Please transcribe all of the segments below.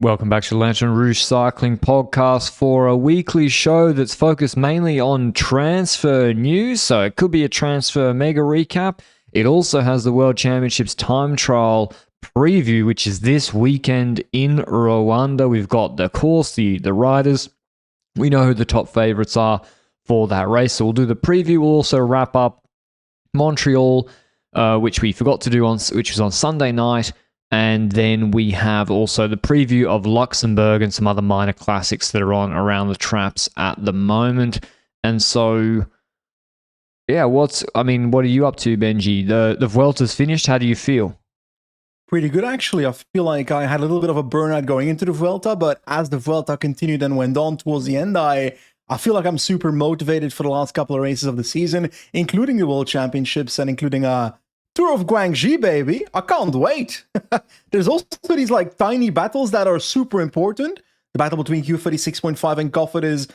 Welcome back to the Lanterne Rouge Cycling Podcast for a weekly show that's focused mainly on transfer news. So it could be a transfer mega recap. It also has the World Championships time trial preview, which is this weekend in Rwanda. We've got the course, the riders. We know who the top favourites are for that race. So we'll do the preview. We'll also wrap up Montreal, which we forgot to do which was on Sunday night. And then we have also the preview of Luxembourg and some other minor classics that are on around the traps at the moment. And so, yeah, what are you up to, Benji? The Vuelta's finished. How do you feel? Pretty good, actually. I feel like I had a little bit of a burnout going into the Vuelta, but as the Vuelta continued and went on towards the end, I feel like I'm super motivated for the last couple of races of the season, including the World Championships and including Tour of Guangxi, baby. I can't wait. There's also these like tiny battles that are super important. The battle between Q36.5 and Cofidis,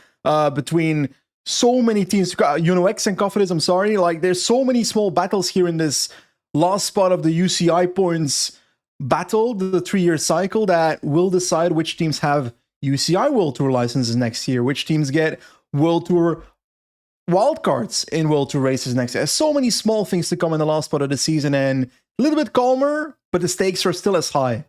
between so many teams, UNOX and Cofidis, I'm sorry. Like, there's so many small battles here in this last spot of the UCI points battle, the 3-year cycle, that will decide which teams have UCI World Tour licenses next year, which teams get World Tour wildcards in World Tour races next year. There's so many small things to come in the last part of the season, and a little bit calmer, but the stakes are still as high.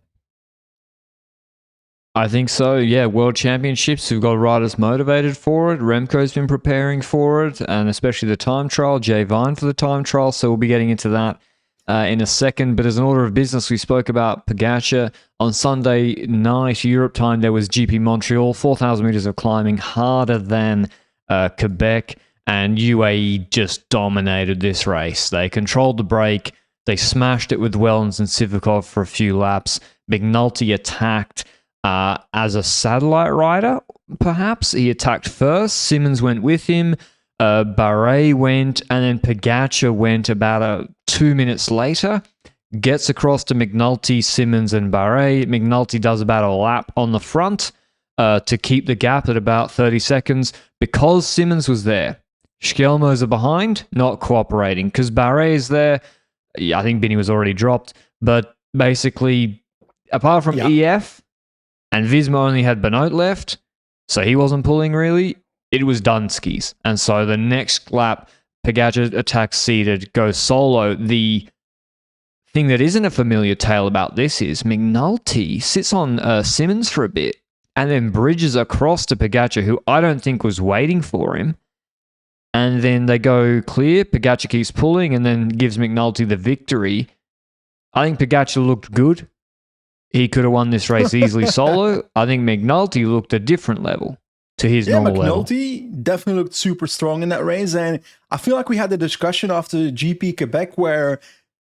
I think so, yeah. World Championships, we've got riders motivated for it. Remco's been preparing for it, and especially the time trial. Jay Vine for the time trial, so we'll be getting into that in a second. But as an order of business, we spoke about Pogačar. On Sunday night, Europe time, there was GP Montreal, 4,000 meters of climbing, harder than Quebec. And UAE just dominated this race. They controlled the break. They smashed it with Wellens and Sivakov for a few laps. McNulty attacked as a satellite rider, perhaps. He attacked first. Simmons went with him. Broe went, and then Pogačar went about 2 minutes later. Gets across to McNulty, Simmons, and Broe. McNulty does about a lap on the front to keep the gap at about 30 seconds because Simmons was there. Schelmo's are behind, not cooperating, because Barre is there. Yeah, I think Binny was already dropped, but basically, apart from EF, and Visma only had Benoit left, so he wasn't pulling really, it was Dunski's. And so the next lap, Pogačar attacks seated, goes solo. The thing that isn't a familiar tale about this is McNulty sits on Simmons for a bit, and then bridges across to Pogačar, who I don't think was waiting for him. And then they go clear. Pogačar keeps pulling and then gives McNulty the victory. I think Pogačar looked good. He could have won this race easily solo. I think McNulty looked a different level to his normal level. McNulty definitely looked super strong in that race. And I feel like we had the discussion after GP Quebec where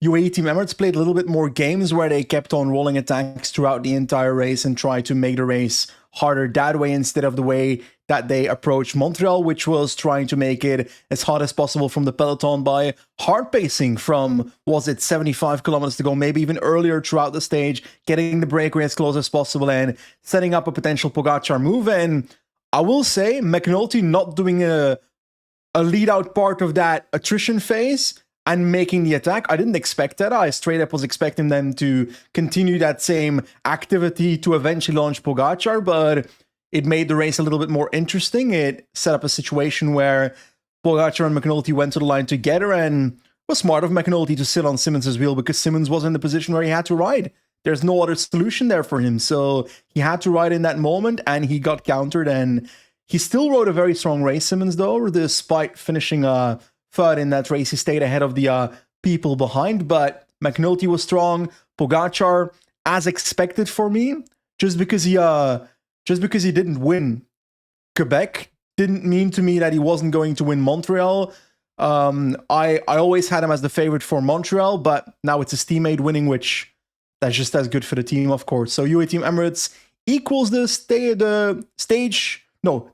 UAE Team Emirates played a little bit more games where they kept on rolling attacks throughout the entire race and tried to make the race harder that way instead of the way that they approached Montreal, which was trying to make it as hard as possible from the peloton by hard pacing from, 75 kilometers to go, maybe even earlier throughout the stage, getting the breakaway as close as possible and setting up a potential Pogačar move. And I will say, McNulty not doing a lead out part of that attrition phase and making the attack. I didn't expect that. I straight up was expecting them to continue that same activity to eventually launch Pogačar, but it made the race a little bit more interesting. It set up a situation where Pogačar and McNulty went to the line together, and it was smart of McNulty to sit on Simmons' wheel because Simmons was in the position where he had to ride. There's no other solution there for him, so he had to ride in that moment, and he got countered, and he still rode a very strong race, Simmons, though, despite finishing third in that race. He stayed ahead of the people behind, but McNulty was strong. Pogačar, as expected for me, just because he didn't win Quebec didn't mean to me that he wasn't going to win Montreal. I always had him as the favorite for Montreal, but now it's his teammate winning, which that's just as good for the team, of course. So UAE Team Emirates equals the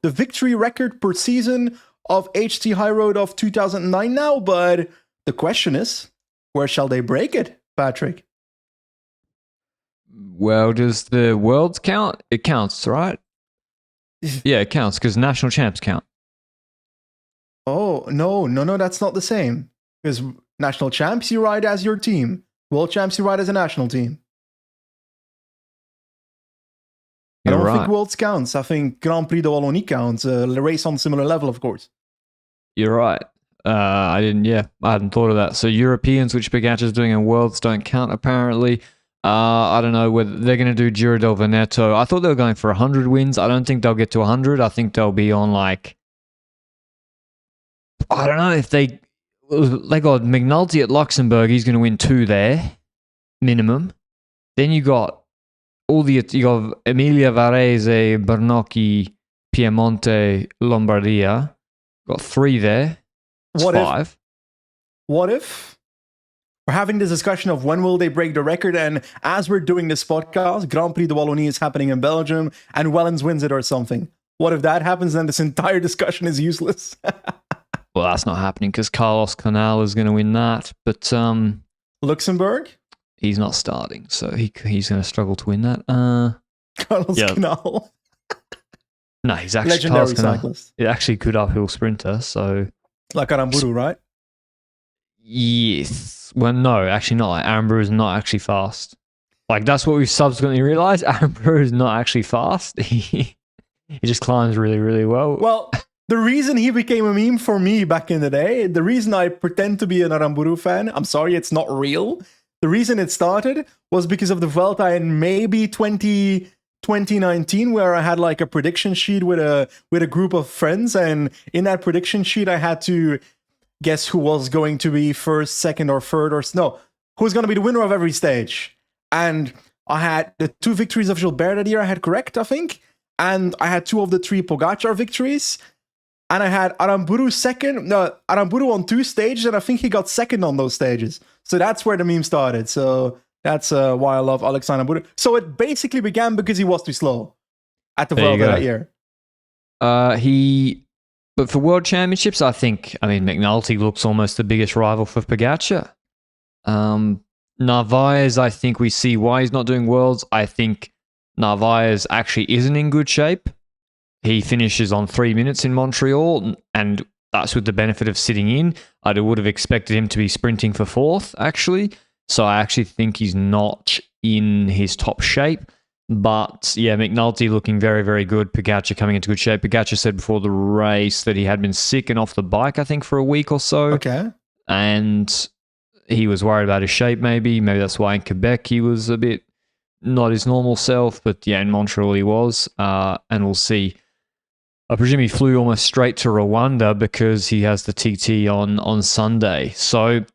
victory record per season of HT High Road of 2009 now, but the question is, where shall they break it, Patrick? Well, does the Worlds count? It counts, right? Yeah, it counts because national champs count. Oh, no, that's not the same. Because national champs you ride as your team. World champs you ride as a national team. I don't You're think right. Worlds counts. I think Grand Prix de Wallonie counts. A race on similar level, of course. You're right. I didn't. Yeah, I hadn't thought of that. So Europeans, which Pogacar's doing in Worlds, don't count apparently. I don't know whether they're going to do Giro del Veneto. I thought they were going for 100 wins. I don't think they'll get to 100. I think they'll be on like, I don't know if they got McNulty at Luxembourg. He's going to win 2 there minimum. Then you got Emilia Varese, Bernocchi, Piemonte, Lombardia. Got 3 there. It's 5. What if we're having this discussion of when will they break the record? And as we're doing this podcast, Grand Prix de Wallonie is happening in Belgium and Wellens wins it or something. What if that happens? Then this entire discussion is useless. Well, that's not happening because Carlos Canal is going to win that. But Luxembourg? he's not starting, so he's going to struggle to win that. Carlos Yeah. Canal. No, he's actually Legendary Carlos Canal. cyclist. He's actually a good uphill sprinter, so... Like Aramburu, right? Yes. Well, no, actually not. Aramburu is not actually fast. Like, that's what we've subsequently realized. Aramburu is not actually fast. He just climbs really, really well. Well, the reason he became a meme for me back in the day, the reason I pretend to be an Aramburu fan, I'm sorry, it's not real. The reason it started was because of the Vuelta in maybe 2019, where I had like a prediction sheet with a group of friends, and in that prediction sheet I had to guess who was going to be first, second, or third, or no, who's going to be the winner of every stage. And I had the 2 victories of Gilbert that year I had correct, I think, and I had 2 of the 3 Pogacar victories, and I had Aramburu Aramburu on 2 stages, and I think he got second on those stages. So that's where the meme started. So that's why I love Alexander Aramburu. So it basically began because he was too slow at the Vuelta that year. But for World Championships, I mean, McNulty looks almost the biggest rival for Pogacar. Narvaez, I think we see why he's not doing Worlds. I think Narvaez actually isn't in good shape. He finishes on 3 minutes in Montreal, and that's with the benefit of sitting in. I would have expected him to be sprinting for 4th, actually. So I actually think he's not in his top shape. But yeah, McNulty looking very, very good. Pogacar coming into good shape. Pogacar said before the race that he had been sick and off the bike, I think, for a week or so. Okay. And he was worried about his shape, maybe. Maybe that's why in Quebec he was a bit not his normal self. But yeah, in Montreal he was. And we'll see. I presume he flew almost straight to Rwanda because he has the TT on Sunday. So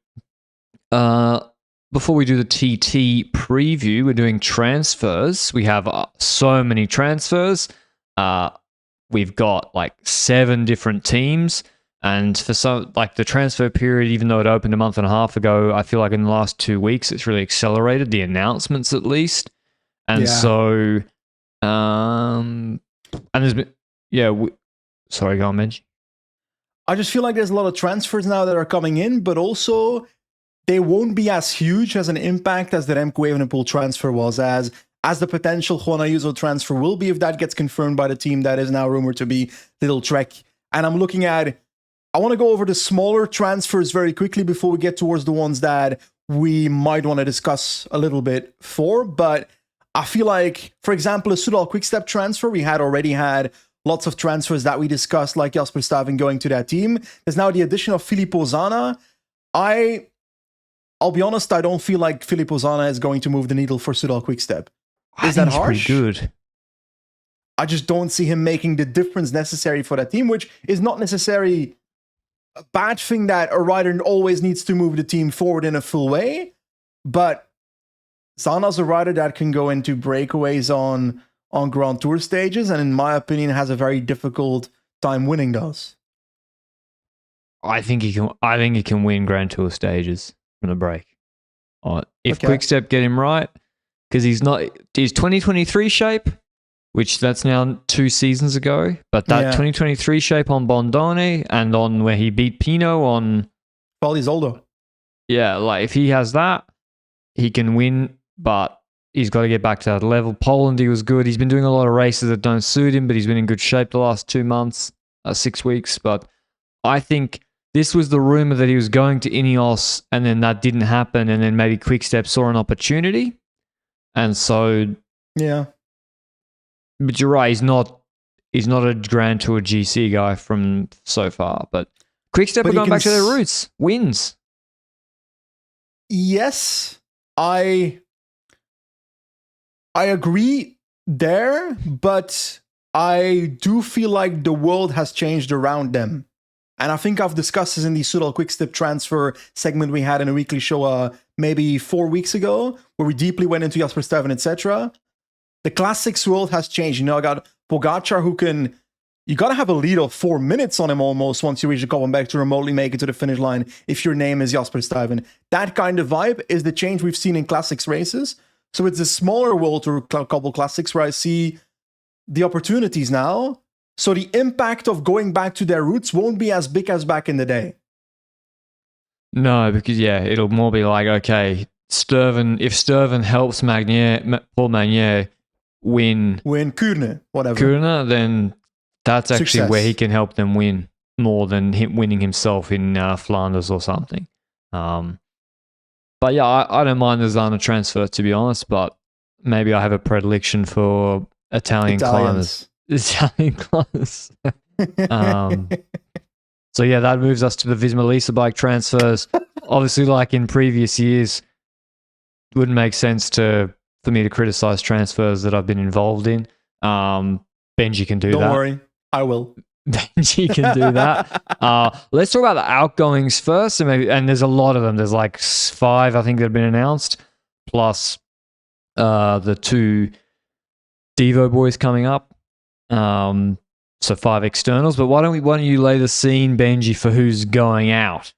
before we do the TT preview, we're doing transfers. We have so many transfers. We've got like 7 different teams. And for some, like the transfer period, even though it opened a month and a half ago, I feel like in the last 2 weeks, it's really accelerated, the announcements at least. And so, and there's been, sorry, go on, Benji. I just feel like there's a lot of transfers now that are coming in, but also they won't be as huge as an impact as the Remco Evenepoel transfer was, as the potential Juan Ayuso transfer will be if that gets confirmed by the team that is now rumored to be Little Trek. And I'm looking at, I want to go over the smaller transfers very quickly before we get towards the ones that we might want to discuss a little bit for. But I feel like, for example, a Soudal Quickstep transfer, we had already had lots of transfers that we discussed, like Jasper Stuyven going to that team. There's now the addition of Filippo Zana. I'll be honest, I don't feel like Filippo Zana is going to move the needle for Soudal Quickstep. Is that harsh? Pretty good. I just don't see him making the difference necessary for that team, which is not necessarily a bad thing that a rider always needs to move the team forward in a full way. But Zana's a rider that can go into breakaways on Grand Tour stages, and in my opinion, has a very difficult time winning those. I think he can win Grand Tour stages from the break. If Quickstep get him right, because he's 2023 shape, which that's now 2 seasons ago, but that 2023 shape on Bondone and on where he beat Pino on Zoldo. Yeah, like if he has that, he can win, but he's got to get back to that level. Poland, he was good. He's been doing a lot of races that don't suit him, but he's been in good shape the last 2 months, 6 weeks. But I think this was the rumor that he was going to Ineos, and then that didn't happen, and then maybe Quickstep saw an opportunity. And so, yeah, But you're right, he's not a Grand Tour GC guy from so far. But Quickstep are going back to their roots. Wins. Yes, I agree there, but I do feel like the world has changed around them. And I think I've discussed this in the Soudal Quickstep transfer segment we had in a weekly show maybe 4 weeks ago, where we deeply went into Jasper Stuyven, etc. The classics world has changed. You know, I got Pogacar who can... You got to have a lead of 4 minutes on him almost once you reach the call back to remotely make it to the finish line if your name is Jasper Stuyven. That kind of vibe is the change we've seen in classics races. So it's a smaller world to a couple classics where I see the opportunities now. So the impact of going back to their roots won't be as big as back in the day. No, because, it'll more be like, okay, if Stuyven helps Paul Magnier win Kuurne, whatever. Kuurne, then that's actually Success. where he can help them win more than him winning himself in Flanders or something. But yeah, I don't mind the Zana transfer, to be honest, but maybe I have a predilection for Italian climbers. Italian climbers. So yeah, that moves us to the Visma Lease bike transfers. Obviously, like in previous years, it wouldn't make sense for me to criticize transfers that I've been involved in. Benji can do that. Don't worry, I will. Benji can do that. Let's talk about the outgoings first, and there's a lot of them. There's like 5, I think, that have been announced, plus the 2 Devo boys coming up. So 5 externals. But why don't you lay the scene, Benji, for who's going out?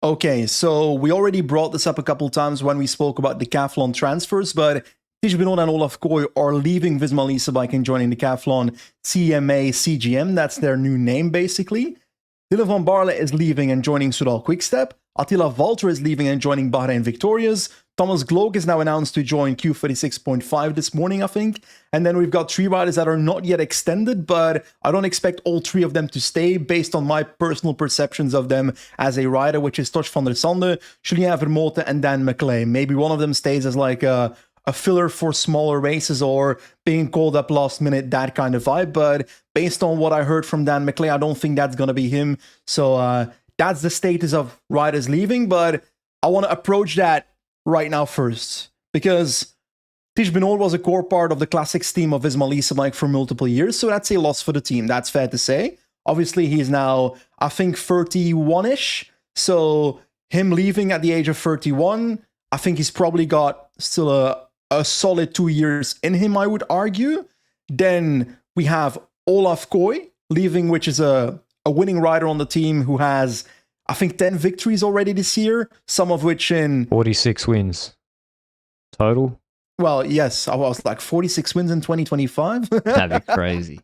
Okay, so we already brought this up a couple times when we spoke about Decathlon transfers, but Tige Benoit and Olaf Kooi are leaving Visma Lease Bike and joining Decathlon CMA CGM. That's their new name, basically. Dylan van Baarle is leaving and joining Soudal Quickstep. Attila Valter is leaving and joining Bahrain Victorious. Thomas Glock is now announced to join Q36.5 this morning, I think. And then we've got 3 riders that are not yet extended, but I don't expect all 3 of them to stay based on my personal perceptions of them as a rider, which is Tosh van der Sande, Julien Vermote, and Dan McLean. Maybe one of them stays as like a filler for smaller races or being called up last minute, that kind of vibe. But based on what I heard from Dan McLean, I don't think that's going to be him. So that's the status of riders leaving. But I want to approach that right now first, because Tige Benoit was a core part of the classics team of Visma Lease Bike for multiple years. So that's a loss for the team. That's fair to say. Obviously, he's now, I think, 31-ish. So him leaving at the age of 31, I think he's probably got still a solid 2 years in him, I would argue. Then we have Olaf Kooi leaving, which is a winning rider on the team who has, I think, 10 victories already this year, some of which in 46 wins total. Well, yes, I was like 46 wins in 2025. That'd be crazy.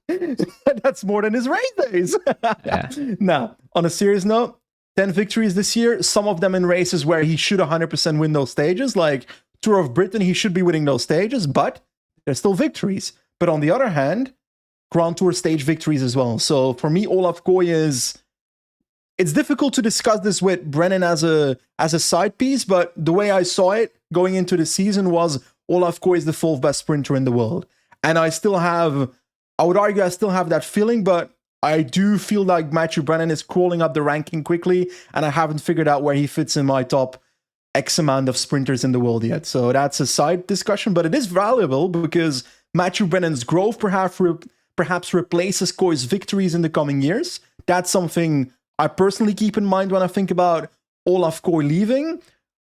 That's more than his race days. Yeah. Now, on a serious note, 10 victories this year, some of them in races where he should 100% win those stages, like Tour of Britain, he should be winning those stages, but they're still victories. But on the other hand, Grand Tour stage victories as well. So for me, Olaf Kooi is... It's difficult to discuss this with Brennan as a side piece, but the way I saw it going into the season was Olaf Kooi is the 4th best sprinter in the world. And I would argue I still have that feeling, but I do feel like Matthew Brennan is crawling up the ranking quickly, and I haven't figured out where he fits in my top X amount of sprinters in the world yet. So that's a side discussion, but it is valuable because Matthew Brennan's growth perhaps replaces Kooi's victories in the coming years. That's something I personally keep in mind when I think about Olaf Kooi leaving.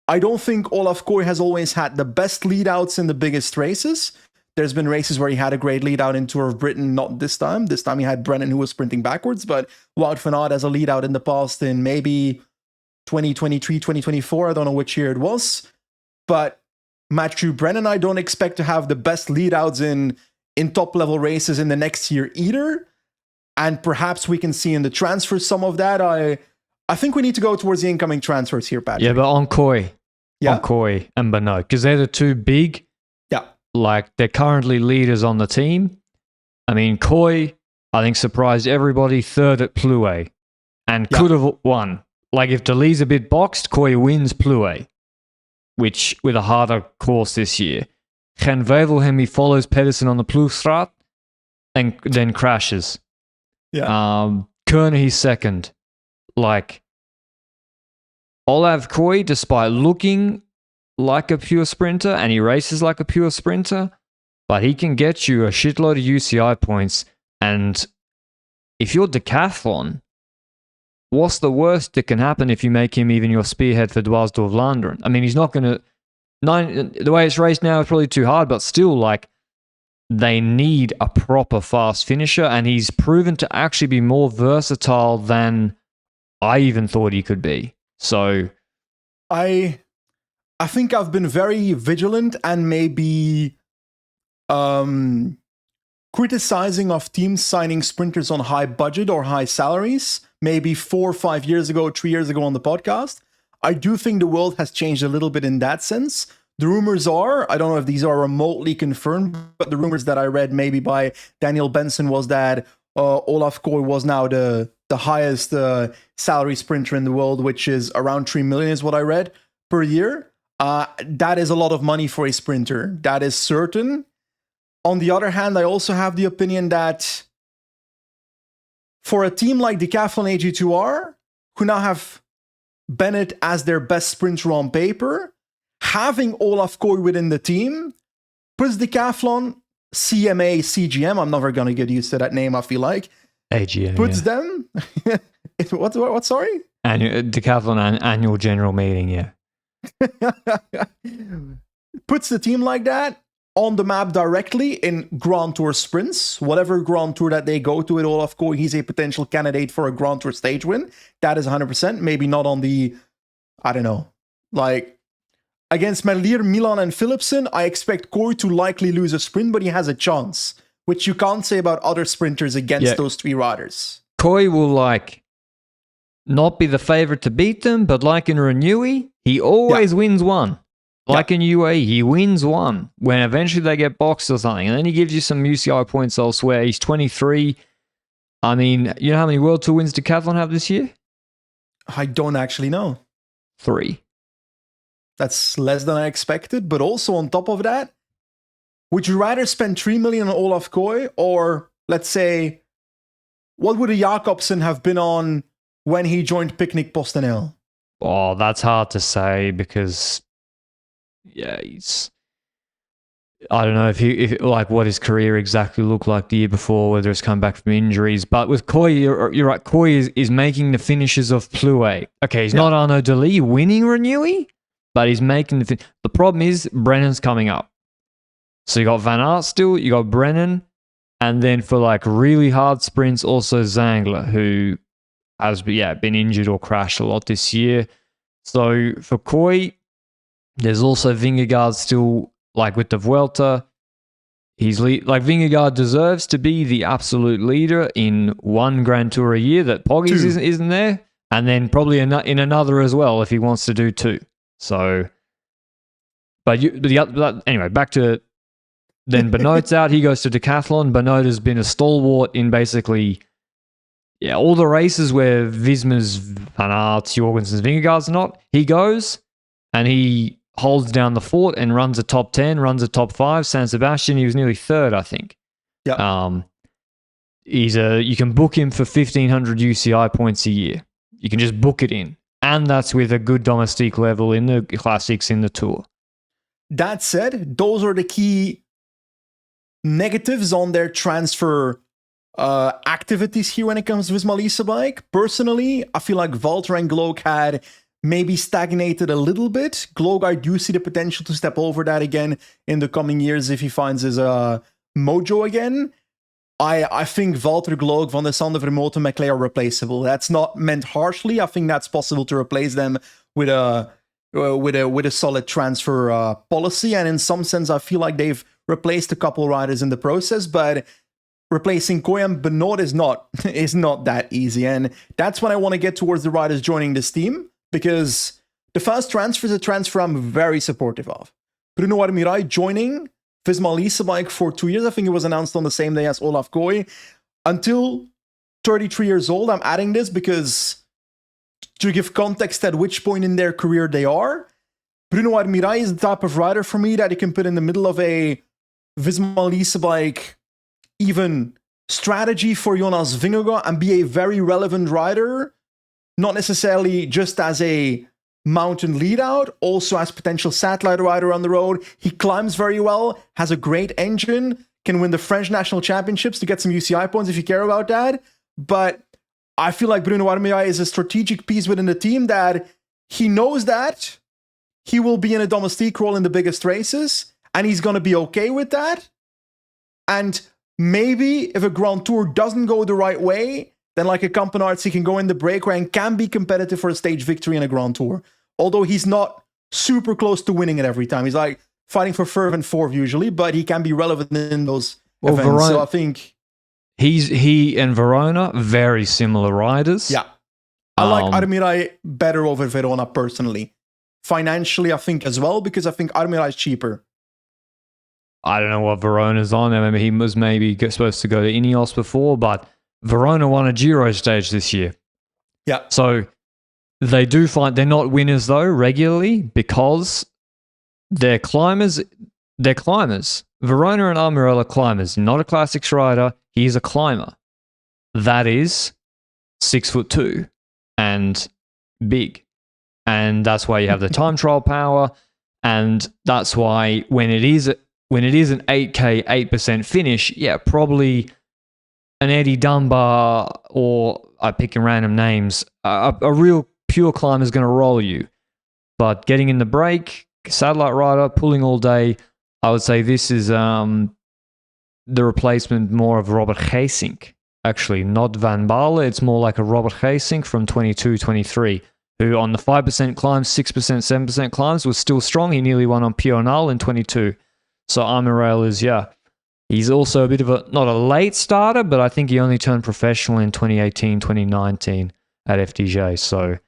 I don't think Olaf Kooi has always had the best lead-outs in the biggest races. There's been races where he had a great lead-out in Tour of Britain, not this time. This time he had Brennan who was sprinting backwards, but Wout van Aert has a lead-out in the past in maybe 2023, 2024. I don't know which year it was. But Matthew Brennan, I don't expect to have the best lead-outs in top-level races in the next year either. And perhaps we can see in the transfers some of that. I think we need to go towards the incoming transfers here, Patrick. Yeah, but on Kooi. Yeah. On Kooi and Benoit, because they're the 2 big, like they're currently leaders on the team. I mean, Kooi, I think, surprised everybody 3rd at Plouay and could have won. Like if Deleuze a bit boxed, Kooi wins Plouay, which with a harder course this year. Gen Wevelgem, he follows Pedersen on the Ploegstraat. and then crashes. Yeah. Kerner, he's second. Like, Olav Koy, despite looking like a pure sprinter, and he races like a pure sprinter, but he can get you a shitload of UCI points. And if you're Decathlon, what's the worst that can happen if you make him even your spearhead for Dwaalsdorf Lanterne? I mean, he's not going to... The way it's raced now is probably too hard, but still, like, they need a proper fast finisher, and he's proven to actually be more versatile than I even thought he could be. So... I think I've been very vigilant and maybe criticizing of teams signing sprinters on high budget or high salaries, maybe 4 or 5 years ago, 3 years ago on the podcast. I do think the world has changed a little bit in that sense. The rumors are, I don't know if these are remotely confirmed, but the rumors that I read maybe by Daniel Benson was that Olaf Koy was now the highest salary sprinter in the world, which is around 3 million is what I read per year. That is a lot of money for a sprinter. That is certain. On the other hand, I also have the opinion that for a team like Decathlon AG2R, who now have Bennett as their best sprinter on paper, having Olaf Koy within the team puts Decathlon, CMA, CGM, I'm never going to get used to that name, I feel like, AGM, puts them... what, sorry? Decathlon annual general meeting, yeah. Puts the team like that on the map directly in Grand Tour sprints. Whatever Grand Tour that they go to with Olaf Koy, he's a potential candidate for a Grand Tour stage win. That is 100%. Maybe not on the, I don't know, like against Merlier, Milan, and Philipsen, I expect Koy to likely lose a sprint, but he has a chance, which you can't say about other sprinters against those three riders. Koy will like not be the favorite to beat them, but like in Renewy, he always wins one. Like in UAE, he wins one when eventually they get boxed or something. And then he gives you some UCI points elsewhere. He's 23. I mean, you know how many World Tour wins Decathlon have this year? I don't actually know. 3. That's less than I expected. But also on top of that, would you rather spend 3 million on Olaf Koy, or let's say, what would a Jacobsen have been on when he joined Picnic PostNL? Oh, that's hard to say because... Yeah, he's... I don't know if like what his career exactly looked like the year before, whether it's come back from injuries. But with Koy, you're right. Koy is making the finishes of Plouay. Okay, he's not Arnaud Delis winning Renewy, but he's making the... The problem is Brennan's coming up. So you got Van Aert still, you got Brennan, and then for like really hard sprints, also Zangler, who has been injured or crashed a lot this year. So for Koy... There's also Vingegaard still, like with the Vuelta. He's like Vingegaard deserves to be the absolute leader in one Grand Tour a year that Poggies isn't there, and then probably in another as well if he wants to do 2. So, anyway, back to then Benoit's out. He goes to Decathlon. Benoit has been a stalwart in basically all the races where Visma's, Van Aert's, Jorgensen's, Vingegaard's not. He goes and he holds down the fort and runs a top 10, runs a top 5. San Sebastian, he was nearly 3rd, I think. Yeah. You can book him for 1,500 UCI points a year. You can just book it in. And that's with a good domestique level in the classics in the Tour. That said, those are the key negatives on their transfer activities here when it comes to Visma Lease Bike. Personally, I feel like Valter and Glock had maybe stagnated a little bit. Glock, I do see the potential to step over that again in the coming years if he finds his mojo again. I think Valter, Glock, Van der Sande, Vermoten, and McLeod are replaceable. That's not meant harshly. I think that's possible to replace them with a solid transfer policy. And in some sense, I feel like they've replaced a couple riders in the process, but replacing Koy and Benoit is not that easy. And that's when I want to get towards the riders joining this team, because the fast transfer is a transfer I'm very supportive of. Bruno Armirail joining Visma Lease Bike for 2 years. I think it was announced on the same day as Olaf Koy. Until 33 years old, I'm adding this because to give context at which point in their career they are, Bruno Armirail is the type of rider for me that you can put in the middle of a Visma Lease Bike, even strategy for Jonas Vingegaard and be a very relevant rider, not necessarily just as a mountain lead out, also as potential satellite rider on the road. He climbs very well, has a great engine, can win the French national championships to get some UCI points if you care about that. But I feel like Bruno Armia is a strategic piece within the team that he knows that he will be in a domestique role in the biggest races, and he's going to be okay with that. And maybe if a Grand Tour doesn't go the right way, then like a Campenaerts, he can go in the breakaway and can be competitive for a stage victory in a Grand Tour. Although he's not super close to winning it every time. He's like fighting for third and fourth usually, but he can be relevant in those events. Verona, so I think he and Verona, very similar riders. Yeah. I like Armirai better over Verona personally. Financially, I think as well, because I think Armirai is cheaper. I don't know what Verona's on. I remember he was maybe supposed to go to Ineos before, but Verona won a Giro stage this year. Yeah. So they do find they're not winners though regularly because they're climbers. They're climbers. Verona and Armirella are climbers. Not a classics rider. He's a climber. That is 6'2" and big. And that's why you have the time trial power. And that's why when it is an 8K 8% finish, yeah, probably an Eddie Dunbar or I'm picking random names, a real pure climber is going to roll you. But getting in the break, satellite rider, pulling all day, I would say this is the replacement more of Robert Geesink. Actually, not Van Baarle. It's more like a Robert Geesink from 22-23, who on the 5% climbs, 6%, 7% climbs was still strong. He nearly won on Pional in 22. So Armirel is, he's also a bit of not a late starter, but I think he only turned professional in 2018, 2019 at FDJ. So,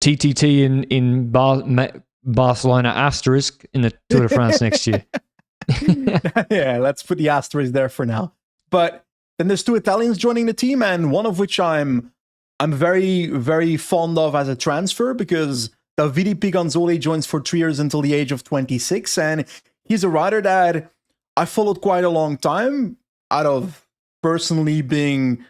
TTT in Barcelona asterisk in the Tour de France next year. Yeah, let's put the asterisk there for now. But then there's two Italians joining the team, and one of which I'm very, very fond of as a transfer because Davide Piganzoli joins for 3 years until the age of 26, and he's a rider that I followed quite a long time out of personally being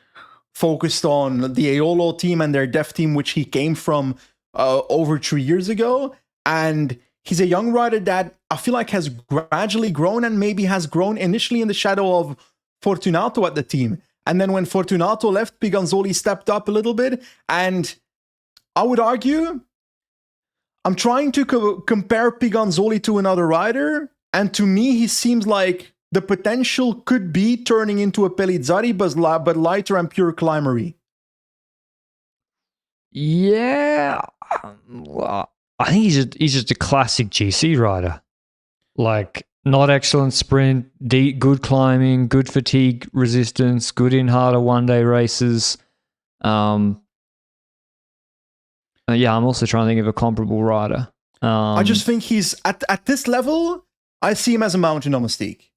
focused on the Aolo team and their dev team, which he came from over 3 years ago. And he's a young rider that I feel like has gradually grown and maybe has grown initially in the shadow of Fortunato at the team. And then when Fortunato left, Piganzoli stepped up a little bit. And I would argue, I'm trying to compare Piganzoli to another rider. And to me, he seems like the potential could be turning into a Pellizzari, but lighter and pure climbery. Yeah. Well, I think he's just a classic GC rider. Like, not excellent sprint, deep, good climbing, good fatigue resistance, good in harder one-day races. I'm also trying to think of a comparable rider. I just think he's, at this level, I see him as a mountain domestique.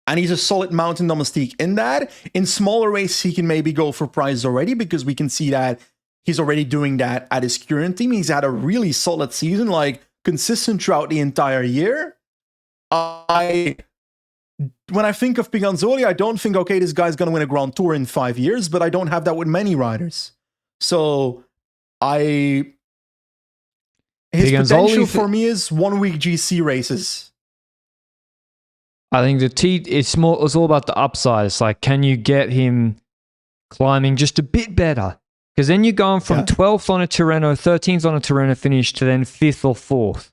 And he's a solid mountain domestique in that. In smaller races, he can maybe go for prizes already because we can see that he's already doing that at his current team. He's had a really solid season, like consistent throughout the entire year. When I think of Piganzoli, I don't think, okay, this guy's going to win a Grand Tour in 5 years, but I don't have that with many riders. So his potential for me is 1 week GC races. I think it's all about the upside. It's like, can you get him climbing just a bit better? Because then you're going from 12th on a Tirreno, 13th on a Tirreno finish to then 5th or 4th.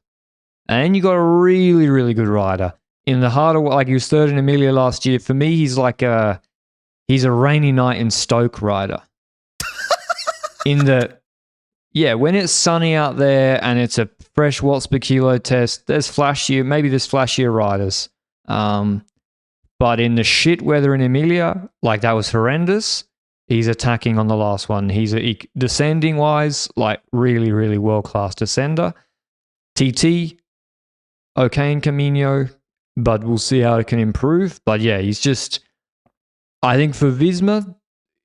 And you got a really, really good rider. In the harder, like he was third in Emilia last year. For me, he's a rainy night in Stoke rider. When it's sunny out there and it's a fresh watts per kilo test, there's flashier riders. But in the shit weather in Emilia, like that was horrendous. He's attacking on the last one. He's descending wise, like really, really world-class descender. TT, okay in Camino, but we'll see how it can improve. But yeah, he's just, I think for Visma,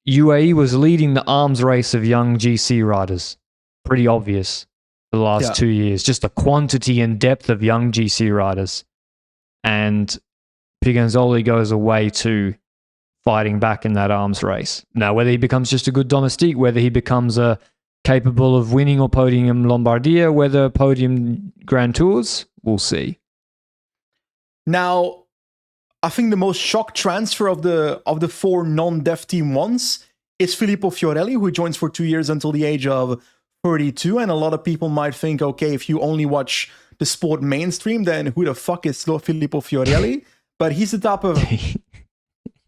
UAE was leading the arms race of young GC riders. Pretty obvious for the last 2 years. Just the quantity and depth of young GC riders. And Piganzoli goes away to fighting back in that arms race. Now, whether he becomes just a good domestique, whether he becomes capable of winning or podium Lombardia, whether podium Grand Tours, we'll see. Now, I think the most shock transfer of the 4 non-dev team ones is Filippo Fiorelli, who joins for 2 years until the age of 32. And a lot of people might think, okay, if you only watch the sport mainstream, then who the fuck is Filippo Fiorelli? But he's the top of...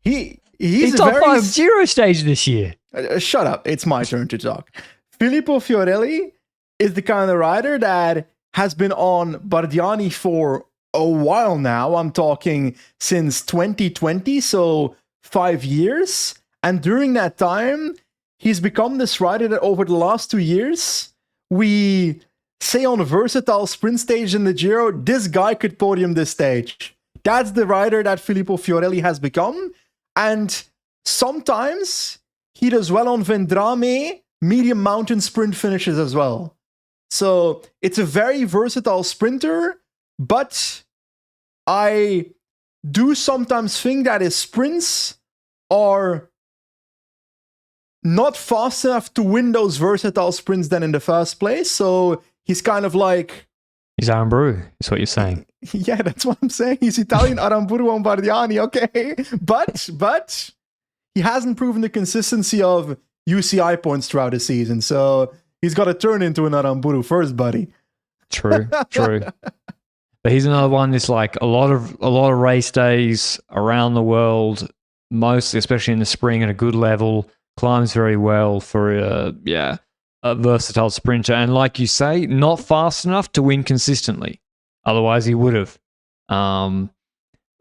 He's top 5 Giro stage this year. Shut up. It's my turn to talk. Filippo Fiorelli is the kind of rider that has been on Bardiani for a while now. I'm talking since 2020, so 5 years. And during that time, he's become this rider that over the last 2 years, we say on a versatile sprint stage in the Giro, this guy could podium this stage. That's the rider that Filippo Fiorelli has become. And sometimes he does well on Vendrame, medium mountain sprint finishes as well. So it's a very versatile sprinter, but I do sometimes think that his sprints are not fast enough to win those versatile sprints then in the first place. So he's kind of like... He's Aramburu, is what you're saying. Yeah, that's what I'm saying. He's Italian Aramburu on Bardiani, okay. But he hasn't proven the consistency of UCI points throughout the season. So he's got to turn into an Aramburu first, buddy. True. But he's another one that's like a lot of race days around the world, mostly, especially in the spring, at a good level, climbs very well for a versatile sprinter. And like you say, not fast enough to win consistently. Otherwise, he would have. Or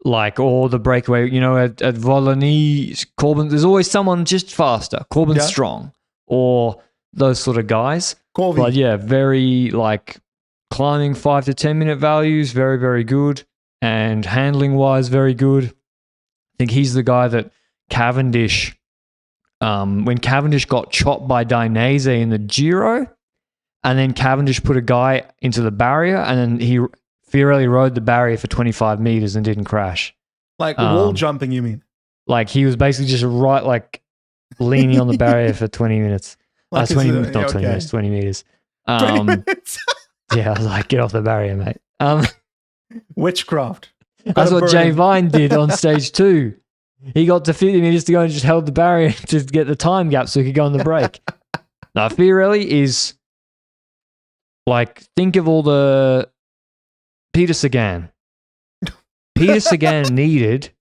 the breakaway, at Volony, Corbin, there's always someone just faster. Corbin's strong. Or those sort of guys. Corby. But yeah, very climbing 5 to 10 minute values, very, very good. And handling wise, very good. I think he's the guy that Cavendish, when Cavendish got chopped by Dainese in the Giro, and then Cavendish put a guy into the barrier, and then Fiorelli rode the barrier for 25 meters and didn't crash. Like wall jumping, you mean? Like he was basically just leaning on the barrier for 20 minutes. 20 minutes, 20 meters. 20 minutes? Yeah, I was like, get off the barrier, mate. Witchcraft. That's what Jay Vine did on stage 2. He got to 50 meters to go and just held the barrier to get the time gap so he could go on the break. Now, Fiorelli is think of all the Peter Sagan. Peter Sagan needed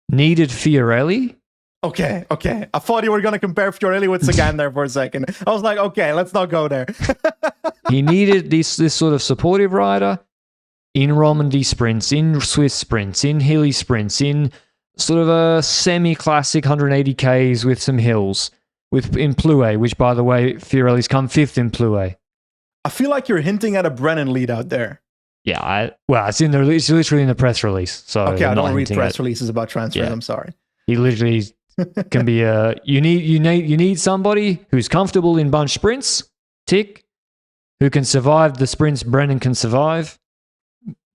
Fiorelli. Okay. I thought you were going to compare Fiorelli with Sagan there for a second. I was like, okay, let's not go there. He needed this sort of supportive rider in Romandy sprints, in Swiss sprints, in hilly sprints, in sort of a semi-classic 180 Ks with some hills, in Plouay, which, by the way, Fiorelli's come 5th in Plouay. I feel like you're hinting at a Brennan lead out there. Yeah, it's literally in the press release. So okay, I don't read press releases about transfers. Yeah. I'm sorry. He literally can be you need somebody who's comfortable in bunch sprints, tick, who can survive the sprints Brennan can survive,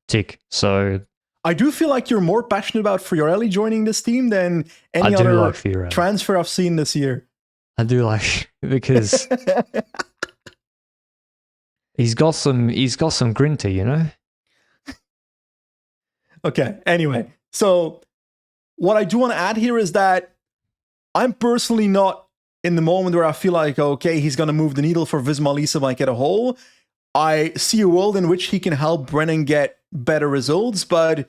tick. So I do feel like you're more passionate about Fiorelli joining this team than any other transfer I've seen this year. I do because he's got some grinta, Okay, anyway. So what I do want to add here is that I'm personally not in the moment where I feel like, okay, he's going to move the needle for Visma Leasebike at a whole. I see a world in which he can help Brennan get better results, but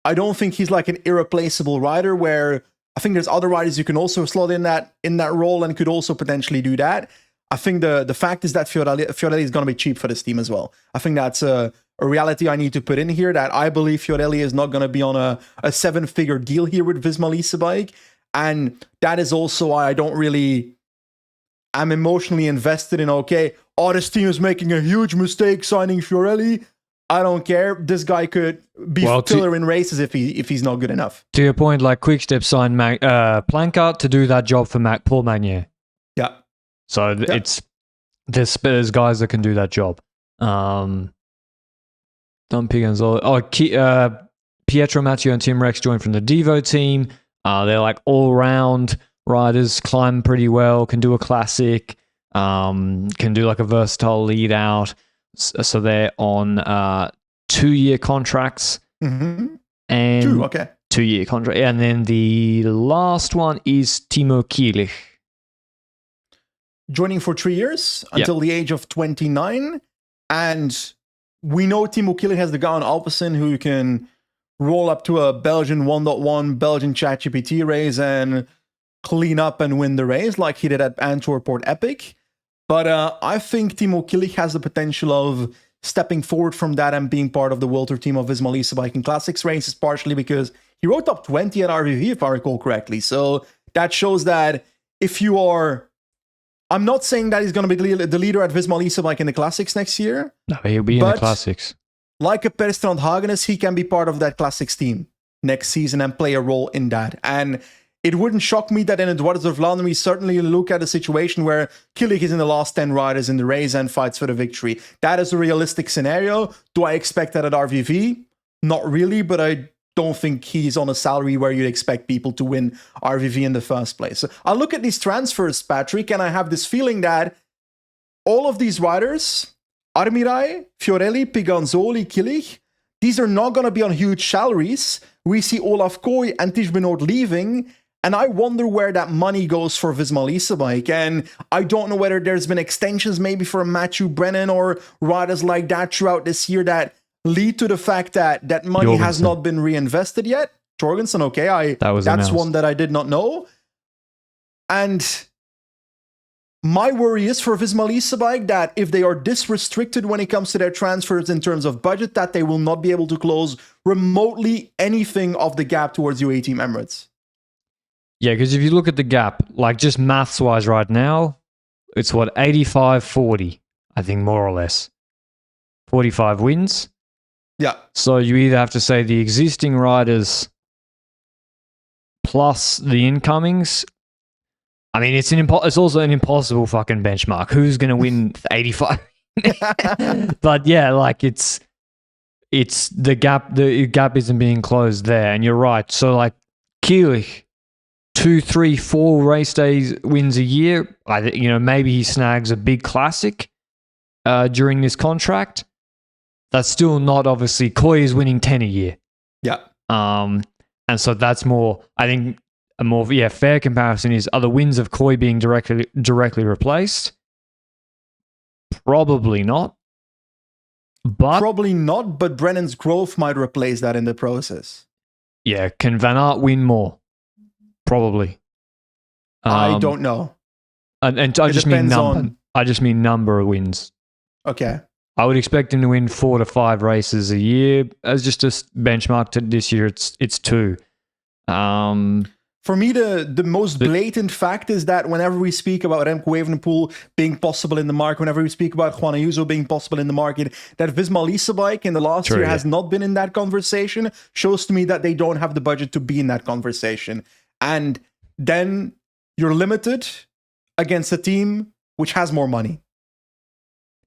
I don't think he's like an irreplaceable rider where I think there's other riders who can also slot in that role and could also potentially do that. I think the fact is that Fiorelli is going to be cheap for this team as well. I think that's a reality I need to put in here, that I believe Fiorelli is not going to be on a 7-figure deal here with Visma Leasebike. And that is also why I'm emotionally invested in, this team is making a huge mistake signing Fiorelli. I don't care. This guy could be filler in races if he's not good enough. To your point, Quickstep signed Plancart to do that job for Paul Magnier. Yeah. So there's guys that can do that job. Don Piganzoli. Pierre Pietro Matteo and Tim Rex joined from the Devo team. They're like all-round riders, climb pretty well, can do a classic, can do like a versatile lead out. So they're on 2-year contracts. Mm-hmm. And 2, okay. 2-year contract. And then the last one is Timo Kielich. Joining for 3 years until the age of 29. And we know Timo Kielich has the guy on Alpecin who can roll up to a Belgian 1.1 Belgian ChatGPT race and clean up and win the race like he did at Antwerp Port Epic. But I think Timo Kielich has the potential of stepping forward from that and being part of the World Tour team of Visma Lease Bike and Classics races, partially because he rode top 20 at RVV, if I recall correctly. So that shows that if you are... I'm not saying that he's going to be the leader at Visma Lease Bike in the Classics next year. No, he'll be in the Classics. Like a Per Strand Hagenes, he can be part of that Classics team next season and play a role in that. And it wouldn't shock me that in Eduardo of London, we certainly look at a situation where Kielich is in the last 10 riders in the race and fights for the victory. That is a realistic scenario. Do I expect that at RVV? Not really, but I don't think he's on a salary where you'd expect people to win RVV in the first place. So I look at these transfers, Patrick, and I have this feeling that all of these riders, Armirai, Fiorelli, Piganzoli, Kielich, these are not going to be on huge salaries. We see Olaf Kooi and Tish Benoot leaving, and I wonder where that money goes for Visma Lease Bike. And I don't know whether there's been extensions maybe for Matthew Brennan or riders like that throughout this year that lead to the fact that that money has not been reinvested yet. Jorgensen, okay, that's announced. One that I did not know. And my worry is for Visma Lease Bike that if they are this restricted when it comes to their transfers in terms of budget, that they will not be able to close remotely anything of the gap towards UAE Team Emirates. Yeah, because if you look at the gap, like just maths-wise right now, it's what, 85-40, I think, more or less. 45 wins. Yeah. So you either have to say the existing riders plus the incomings. I mean, it's also an impossible fucking benchmark. Who's going to win 85? But yeah, like it's the gap isn't being closed there, and you're right. So like Kielich, 2, 3, 4 race days wins a year. Maybe he snags a big classic during this contract. That's still not obviously. Kooi is winning 10 a year. Yeah. And so that's more. I think a more fair comparison is, are the wins of Kooi being directly replaced? Probably not. But Brennan's growth might replace that in the process. Yeah, can Van Aert win more? Probably. I don't know. And I just mean number. I just mean number of wins. Okay. I would expect him to win 4 to 5 races a year. As just a benchmark to this year, it's 2. For me, the most blatant fact is that whenever we speak about Remco Evenepoel being possible in the market, whenever we speak about Juan Ayuso being possible in the market, that Visma Lease Bike in the last year has not been in that conversation, shows to me that they don't have the budget to be in that conversation. And then you're limited against a team which has more money.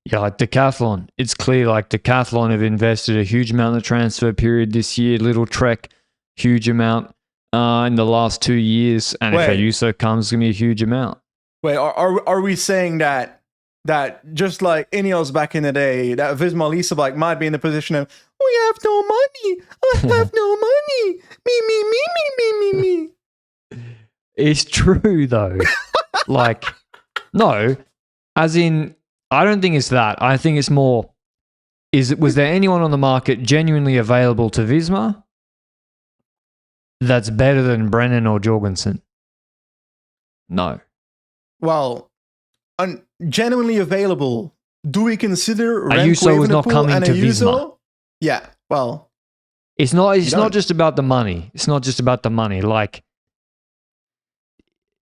Yeah, like Decathlon. It's clear like Decathlon have invested a huge amount in the transfer period this year. Little Trek, huge amount in the last 2 years. And if Ayuso comes, it's going to be a huge amount. Wait, are we saying that just like Ineos back in the day, that Visma Lease Bike might be in the position of, we have no money. I have no money. Me. It's true, though. Like, no, as in, I don't think it's that. I think it's more, was there anyone on the market genuinely available to Visma that's better than Brennan or Jorgensen? No. Well, genuinely available. Do we consider Ayuso was not coming to Visma? Yeah, well. It's not just about the money. It's not just about the money. Like,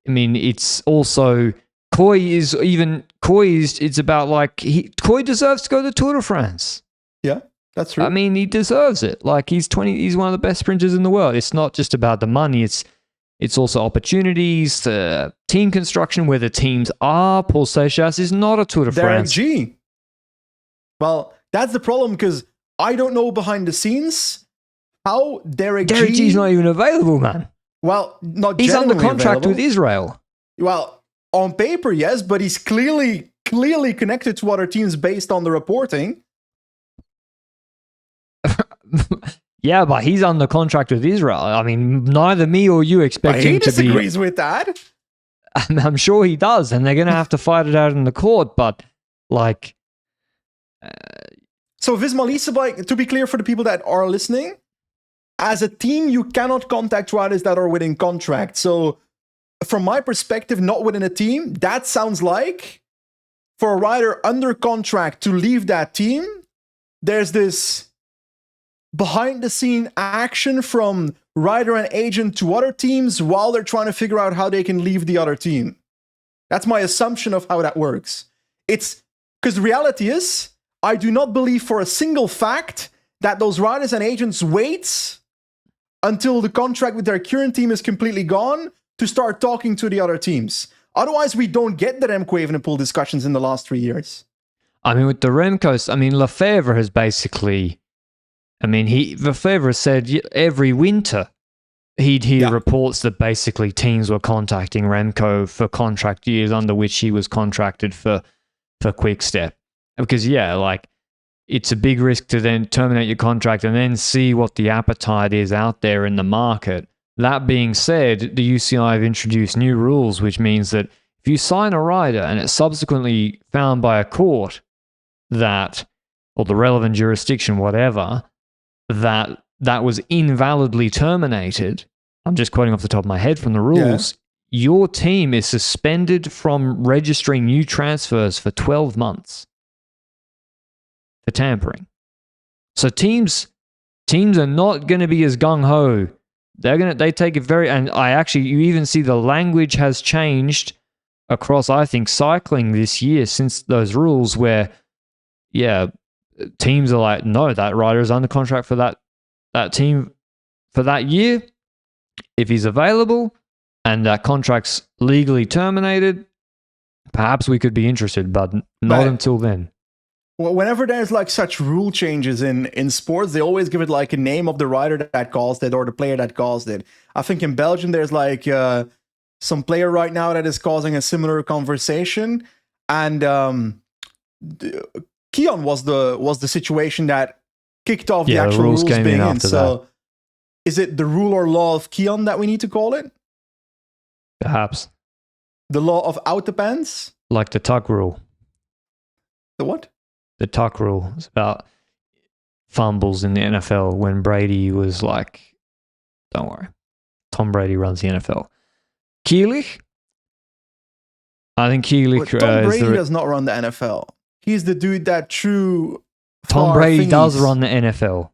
I mean, it's also... Kooi it's about like Kooi deserves to go to the Tour de France. Yeah, that's true. I mean, he deserves it. Like he's one of the best sprinters in the world. It's not just about the money. It's also opportunities, team construction, where the teams are. Paul Seychelles is not a Tour de France. Well, that's the problem because I don't know behind the scenes, how Derek G's not even available, man. Well, not He's under genuinely contract available. with Israel. Well, on paper, yes, but he's clearly connected to other teams based on the reporting. Yeah, but he's under contract with Israel. I mean, neither me or you expect He him to be. disagrees with that. I'm sure he does, and they're going to have to fight it out in the court. But like, So Visma Liseberg, to be clear for the people that are listening, as a team, you cannot contact riders that are within contract. So from my perspective, not within a team, that sounds like for a rider under contract to leave that team, there's this behind the scene action from rider and agent to other teams while they're trying to figure out how they can leave the other team. That's my assumption of how that works. It's because the reality is, I do not believe for a single fact that those riders and agents wait until the contract with their current team is completely gone to start talking to the other teams. Otherwise, we don't get the Remco Evenepoel discussions in the last 3 years. I mean, with the Remcos, I mean, Lefebvre has basically, I mean, Lefebvre said every winter he'd hear reports that basically teams were contacting Remco for contract years under which he was contracted for Quick Step. Because, yeah, like, it's a big risk to then terminate your contract and then see what the appetite is out there in the market. That being said, the UCI have introduced new rules, which means that if you sign a rider and it's subsequently found by a court that, or the relevant jurisdiction, whatever, that was invalidly terminated, I'm just quoting off the top of my head from the rules, your team is suspended from registering new transfers for 12 months for tampering. So teams are not going to be as gung-ho. They take it very, and you even see the language has changed across, I think, cycling this year since those rules where, teams are like, no, that rider is under contract for that team for that year. If he's available and that contract's legally terminated, perhaps we could be interested, but not until then. Well, whenever there's like such rule changes in sports, they always give it like a name of the rider that caused it or the player that caused it. I think in Belgium there's like some player right now that is causing a similar conversation, and Keon was the situation that kicked off the actual rules being in. So, is it the rule or law of Keon that we need to call it? Perhaps the law of outdepends, like the tuck rule. The what? The tuck rule is about fumbles in the NFL when Brady was like, don't worry, Tom Brady runs the NFL. Kielich? I think Kielich... Tom Brady does not run the NFL. He's the dude that threw... Tom Brady does run the NFL.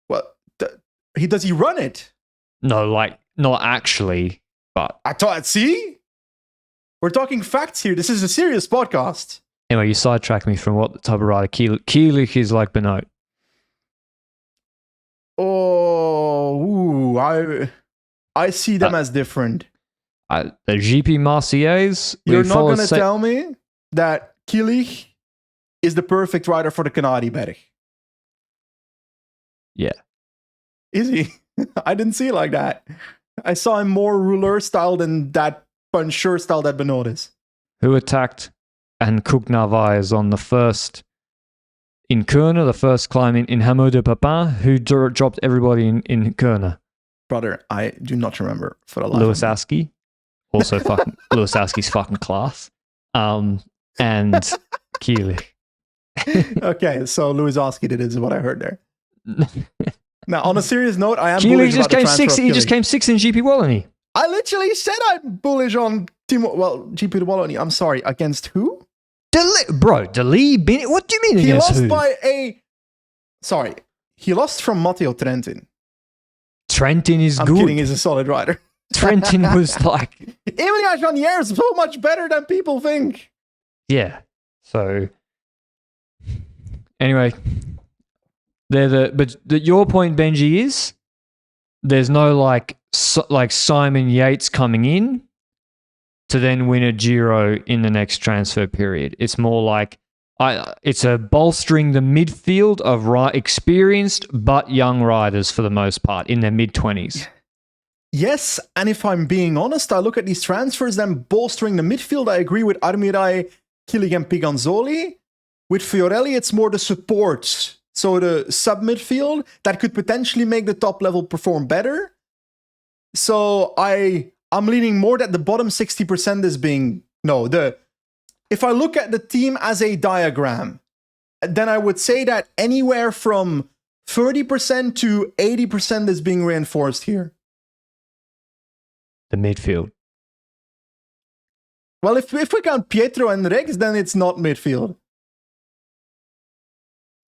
Well, does he run it? No, like, not actually, but... I thought, see? We're talking facts here. This is a serious podcast. Anyway, you sidetracked me from what type of rider. Kielich is like Benoit. I see them as different. The GP Marseillaise. You're not going to tell me that Kielich is the perfect rider for the Canadi Berg. Yeah. Is he? I didn't see it like that. I saw him more rouleur style than that puncher style that Benoit is. Who attacked and cooked Narvaez on the first in Kurna, the first climb in Hameau de Papin, who dropped everybody in Kurna? Brother, I do not remember for the life Lewis Askey. Also fucking Lewis Askey's fucking class. And Kielich. Okay, so Lewis Askey did it, is what I heard there. Now, on a serious note, I am Kielich bullish just about came the sixth. He just came sixth in GP Wallonie. I literally said I'm bullish on GP de Wallonie. I'm sorry, against who? What do you mean he against lost who? by Sorry, he lost from Matteo Trentin. Trentin is good. I'm kidding, he's a solid rider. Trentin was like... Emilia Janier is so much better than people think. Yeah, so... Anyway, your point, Benji, is there's no like Simon Yates coming in to then win a Giro in the next transfer period. It's more like It's a bolstering the midfield of experienced but young riders for the most part in their mid-20s. Yes, and if I'm being honest, I look at these transfers, them bolstering the midfield. I agree with Armirai, Kilian Piganzoli. With Fiorelli, it's more the support. So the sub-midfield that could potentially make the top level perform better. So I'm leaning more that the bottom 60% is being... If I look at the team as a diagram, then I would say that anywhere from 30% to 80% is being reinforced here. The midfield. Well, if we count Pietro and Rex, then it's not midfield.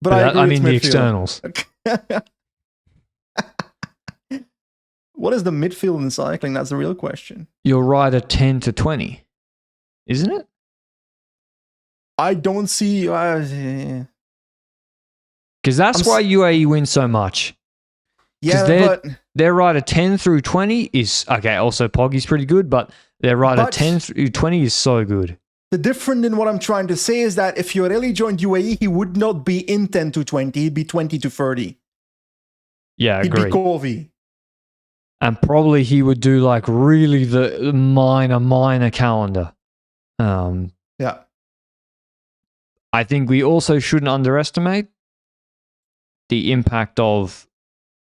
But I mean the midfield. externals. What is the midfield in cycling? That's the real question. You'll ride a 10 to 20, isn't it? I don't see... Because that's why UAE wins so much. Yeah, their rider 10 through 20 is... Okay, also Poggy's pretty good, but their rider 10 through 20 is so good. The difference in what I'm trying to say is that if Fiorelli joined UAE, he would not be in 10 to 20. He'd be 20 to 30. Yeah, I agree. He'd be Covey. And probably he would do like really the minor calendar. Yeah. I think we also shouldn't underestimate the impact of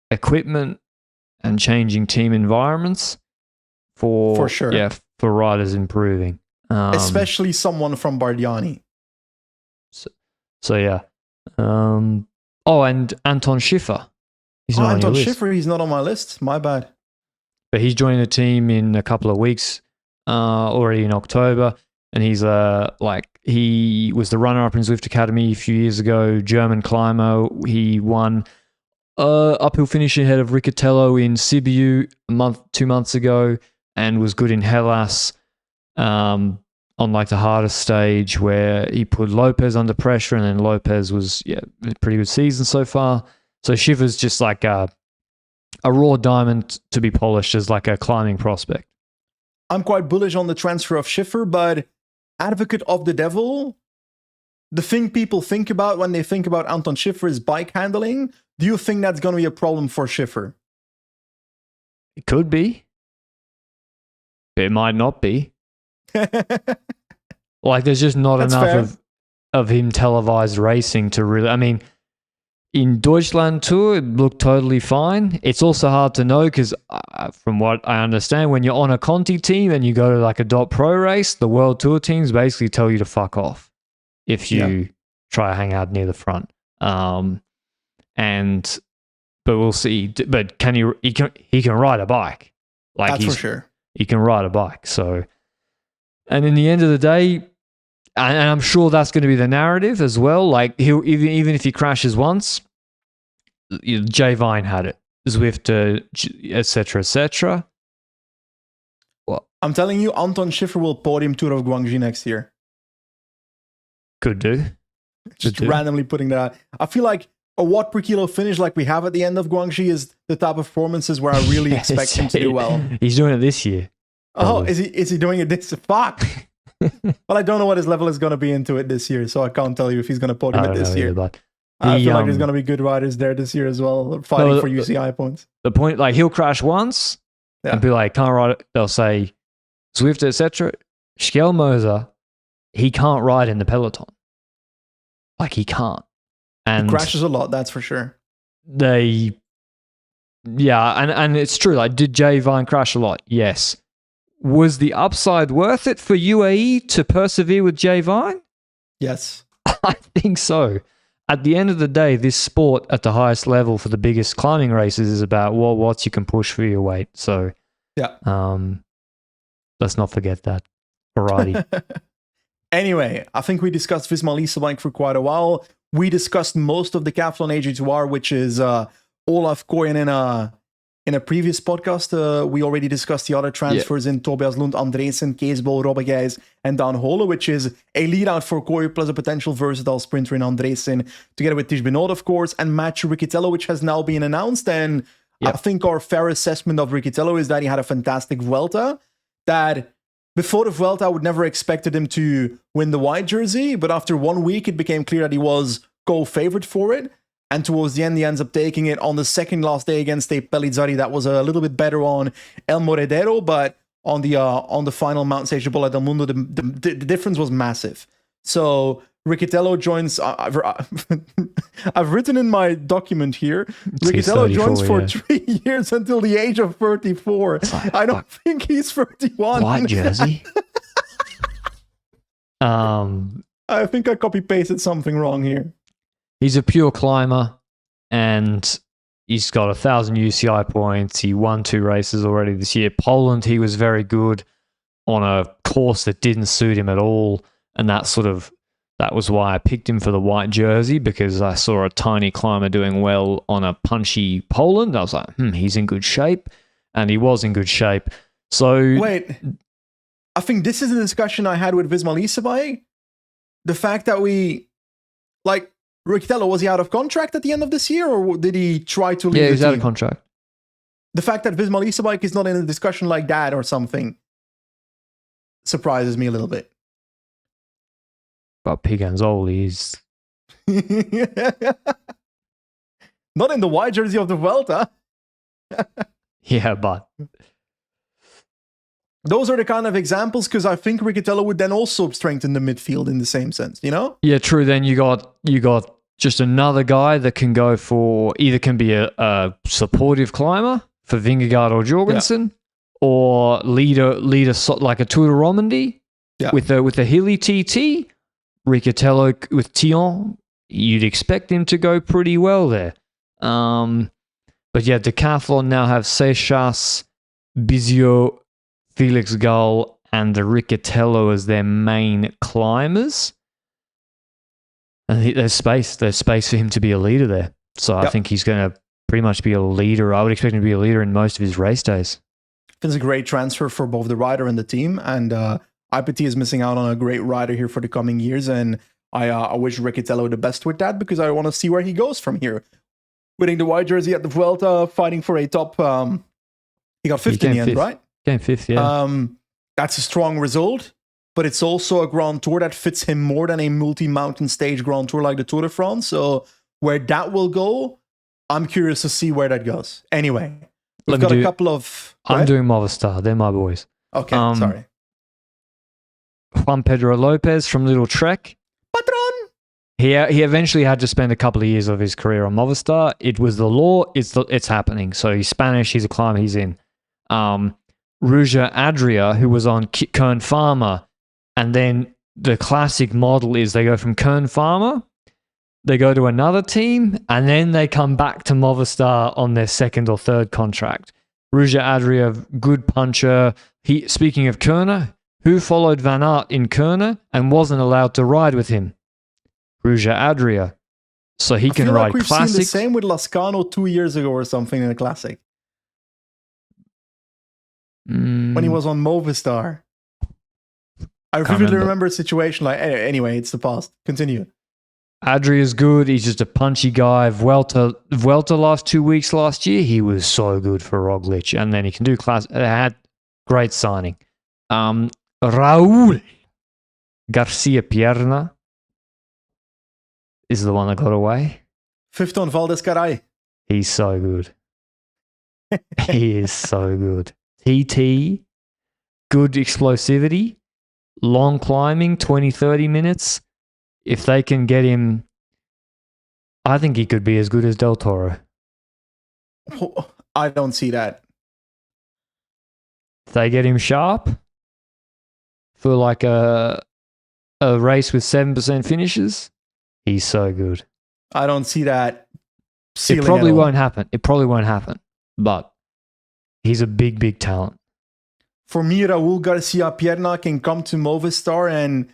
equipment and changing team environments for sure. Yeah, for riders improving. Especially someone from Bardiani. So yeah. And Anton Schiffer. He's not Anton on your Schiffer, he's not on my list. My bad. But he's joining the team in a couple of weeks, already in October. And he's he was the runner-up in Zwift Academy a few years ago, German climber. He won uphill finish ahead of Riccatello in Sibiu 2 months ago, and was good in Hellas on like the hardest stage where he put Lopez under pressure, and then Lopez was a pretty good season so far. So Schiffer's just like a raw diamond to be polished as like a climbing prospect. I'm quite bullish on the transfer of Schiffer, but advocate of the devil, the thing people think about when they think about Anton Schiffer is bike handling. Do you think that's going to be a problem for Schiffer? It could be. It might not be. Like, there's just not enough of him televised racing to really... I mean, in Deutschland Tour, it looked totally fine. It's also hard to know because from what I understand, when you're on a Conti team and you go to like a .pro race, the World Tour teams basically tell you to fuck off if you try to hang out near the front. But we'll see. But he can ride a bike. Like, that's for sure. He can ride a bike. So, and in the end of the day, and I'm sure that's going to be the narrative as well. Like, he'll even if he crashes once, Jay Vine had it, Zwift, etc., etc. Well, I'm telling you, Anton Schiffer will podium Tour of Guangxi next year. Could do. Just randomly putting that out. I feel like a watt per kilo finish like we have at the end of Guangxi is the type of performances where I really expect him to do well. He's doing it this year. Probably. Oh, is he doing it this? Fuck. Well, I don't know what his level is going to be into it this year, so I can't tell you if he's going to podium it this year. But I feel like there's going to be good riders there this year as well, fighting for UCI points. The point, like, he'll crash once and be like, can't ride it. They'll say, Zwift, etc. Schellmoser, he can't ride in the peloton. Like, he can't. And he crashes a lot, that's for sure. And it's true. Like, did Jay Vine crash a lot? Yes. Was the upside worth it for UAE to persevere with Jay Vine? Yes. I think so. At the end of the day, this sport at the highest level for the biggest climbing races is about what watts you can push for your weight. So, let's not forget that. Alrighty. Anyway, I think we discussed Visma Lease Bike for quite a while. We discussed most of the Decathlon AG2R, which is Olaf Koyen in a previous podcast. We already discussed the other transfers in Tobias Lund, Andresen, Keesbol, Robbegeis, and Dan Hole, which is a lead out for Koyen plus a potential versatile sprinter in Andresen, together with Tish Benoit, of course, and Matthew Riccitello, which has now been announced. And I think our fair assessment of Riccitello is that he had a fantastic Vuelta, that before the Vuelta, I would never expected him to win the white jersey, but after 1 week, it became clear that he was co-favorite for it. And towards the end, he ends up taking it on the second last day against a Pellizzari that was a little bit better on El Moredero, but on the final Mount Sage Bola del Mundo, the difference was massive. So Riccitello joins. I've written in my document here. Riccitello joins for 3 years until the age of 34. Like, I don't think he's 31. White jersey. I think I copy pasted something wrong here. He's a pure climber, and he's got 1,000 UCI points. He won 2 races already this year. Poland, he was very good on a course that didn't suit him at all, and that was why I picked him for the white jersey, because I saw a tiny climber doing well on a punchy Poland. I was like, he's in good shape, and he was in good shape. So wait, I think this is a discussion I had with Visma Lisebae. The fact that Riccitello, was he out of contract at the end of this year, or did he try to leave? Yeah, he was the out team? of contract. The fact that Visma Lisebae is not in a discussion like that or something surprises me a little bit. But Piganzoli is... Not in the white jersey of the Vuelta. Yeah, but... Those are the kind of examples, because I think Riccitello would then also strengthen the midfield in the same sense, you know? Yeah, true. Then you got just another guy that can go for, either can be a supportive climber for Vingegaard or Jorgensen, or leader like a Tour de Romandie with a hilly TT. Riccitello with Tion, you'd expect him to go pretty well there. But yeah, Decathlon now have Seixas, Bizio, Felix Gull, and the Riccitello as their main climbers. And there's space for him to be a leader there. So I think he's going to pretty much be a leader. I would expect him to be a leader in most of his race days. It's a great transfer for both the rider and the team. And IPT is missing out on a great rider here for the coming years. And I wish Riccitello the best with that, because I want to see where he goes from here. Winning the white jersey at the Vuelta, fighting for a top... he got fifth in the end, right? Came fifth, yeah. That's a strong result, but it's also a Grand Tour that fits him more than a multi-mountain stage Grand Tour like the Tour de France. So where that will go, I'm curious to see where that goes. Anyway, we've got a couple of... I'm doing Movistar. They're my boys. Okay, sorry. Juan Pedro Lopez from Little Trek. Patron! He eventually had to spend a couple of years of his career on Movistar. It was the law. It's happening. So he's Spanish. He's a climber. He's in. Rouge Adria, who was on Kern Pharma, and then the classic model is they go from Kern Pharma, they go to another team, and then they come back to Movistar on their second or third contract. Rouge Adria, good puncher. Speaking of Kerner, who followed Van Aert in Kerner and wasn't allowed to ride with him? Rouge Adria. So he can ride we've classics. Seen the same with Lascano 2 years ago or something in a classic. When he was on Movistar. I vividly remember a situation like... Anyway, it's the past. Continue. Adria's good. He's just a punchy guy. Vuelta last 2 weeks last year, he was so good for Roglic. And then he can do class. Had great signing. Raul Garcia Pierna is the one that got away. Fifth on Valdez-Caray. He's so good. He is so good. TT, good explosivity, long climbing, 20, 30 minutes. If they can get him, I think he could be as good as Del Toro. I don't see that. If they get him sharp for like a race with 7% finishes, he's so good. I don't see that. It probably won't happen. But he's a big, big talent. For me, Raul Garcia Pierna can come to Movistar, and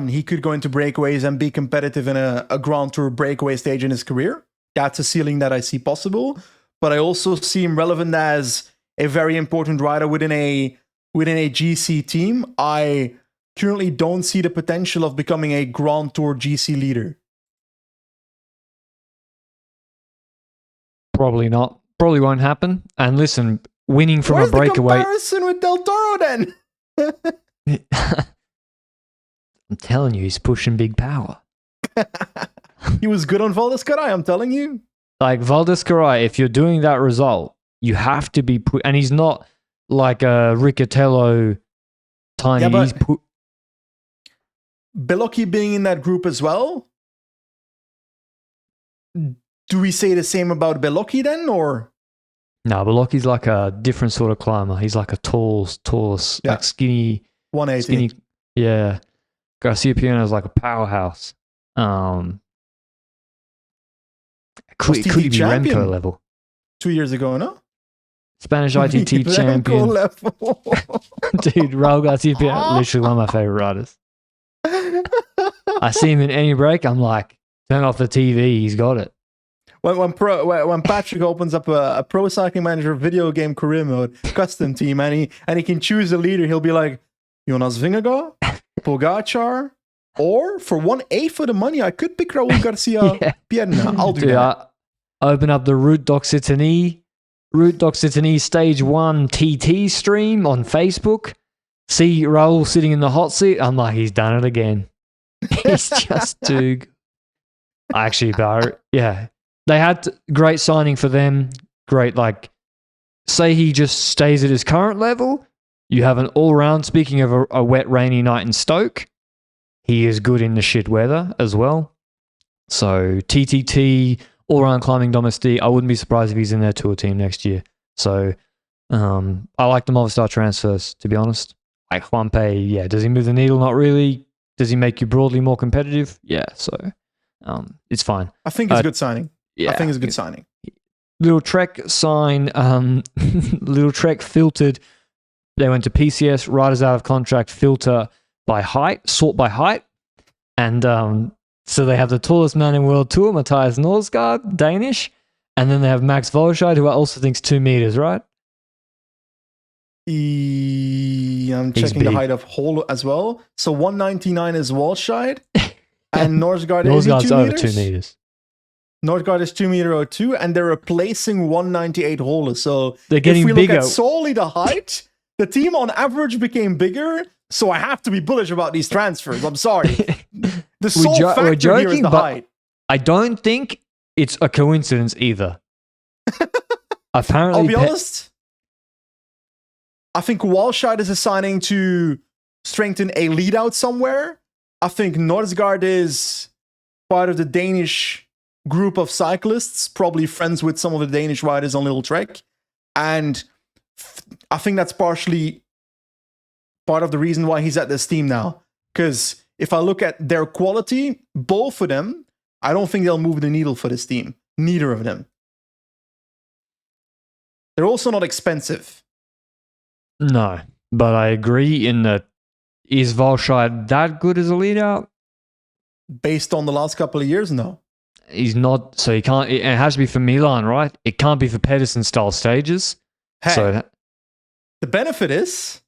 he could go into breakaways and be competitive in a Grand Tour breakaway stage in his career. That's a ceiling that I see possible. But I also see him relevant as a very important rider within a GC team. I currently don't see the potential of becoming a Grand Tour GC leader. Probably not. Probably won't happen. And listen, winning from Where's a breakaway... the comparison with Del Toro then? I'm telling you, he's pushing big power. He was good on Valdes-Caray, I'm telling you. Like Valdes-Caray, if you're doing that result, you have to be and he's not like a Riccatello tiny. Yeah, He's Bellocchi being in that group as well. Do we say the same about Bellocchi then, or? No, Bellocchi's like a different sort of climber. He's like a tall, like skinny, 180. skinny. Yeah, Garcia Piano is like a powerhouse. Could he be champion? Remco level? 2 years ago, no? Spanish ITT champion. Level. Dude, Raul Garcia Piano, literally one of my favorite riders. I see him in any break, I'm like, turn off the TV, he's got it. When Patrick opens up a Pro Cycling Manager video game career mode custom team and he can choose a leader, he'll be like, Jonas Vingegaard, Pogacar, or for 1/8 of the money, I could pick Raul Garcia Pierna. I'll do that. Open up the Route d'Occitanie Stage 1 TT stream on Facebook. See Raul sitting in the hot seat. I'm like, he's done it again. He's just too good. Actually, yeah. They had great signing for them. Great, like, say he just stays at his current level. You have an all-round, speaking of a wet, rainy night in Stoke, he is good in the shit weather as well. So, TTT, all-round climbing domestique, I wouldn't be surprised if he's in their tour team next year. So, I like the Movistar transfers, to be honest. Like Juanpe, yeah. Does he move the needle? Not really. Does he make you broadly more competitive? Yeah, so it's fine. I think it's a good signing. Yeah, I think it's a good signing. Little Trek sign, Little Trek filtered. They went to PCS, riders out of contract, filter by height, sort by height. And so they have the tallest man in World Tour, Matthias Norsgaard, Danish. And then they have Max Volscheid, who I also think's 2 meters, right? I'm checking the height of Holo as well. So 199 is Volscheid. And Norsgaard is 2 meters? Over 2 meters. Norsgaard is 2.02 and they're replacing 198 Holo. So they're getting if we bigger. Look at solely the height, the team on average became bigger. So I have to be bullish about these transfers. I'm sorry. The sole factor joking, here is the height. I don't think it's a coincidence either. Apparently, I'll be honest. I think Walscheid is assigning to strengthen a lead out somewhere. I think Norsgaard is part of the Danish group of cyclists, probably friends with some of the Danish riders on Little Trek. And I think that's partially part of the reason why he's at this team now. Because if I look at their quality, both of them, I don't think they'll move the needle for this team. Neither of them. They're also not expensive. No, but I agree in that, is Volscheid that good as a lead out? Based on the last couple of years, no. He's not, so he can't, it has to be for Milan, right? It can't be for Pedersen style stages. Hey, so the benefit is,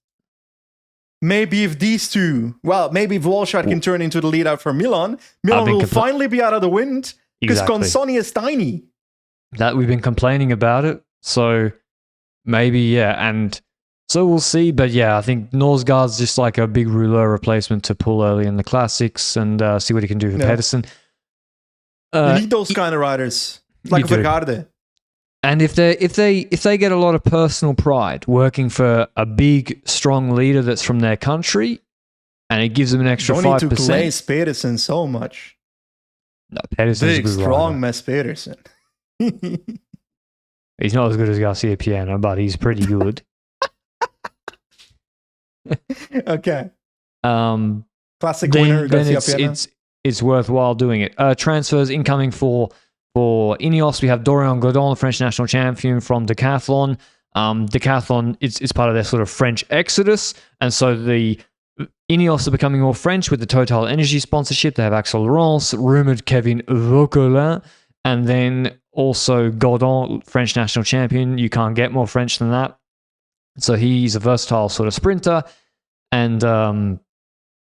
maybe if these two, maybe if Volscheid can turn into the lead out for Milan will finally be out of the wind because Consonni is tiny. That we've been complaining about it. So maybe, yeah. And so we'll see. But yeah, I think Norsgaard's just like a big Rouleau replacement to pull early in the classics and see what he can do for Pedersen. You need those kind of riders, like Vergaarde. And if they get a lot of personal pride working for a big, strong leader that's from their country, and it gives them an extra 5%. Don't need to praise Pedersen so much. No, Pedersen's big, strong Mess Pedersen. He's not as good as Garcia Piano, but he's pretty good. Okay. Classic winner, Garcia Piano. It's worthwhile doing it. Transfers incoming for Ineos. We have Dorian Godon, the French national champion from Decathlon. Decathlon is part of their sort of French exodus. And so the Ineos are becoming more French with the Total Energy sponsorship. They have Axel Laurence, rumored Kevin Vauquelin, and then also Godon, French national champion. You can't get more French than that. So he's a versatile sort of sprinter. And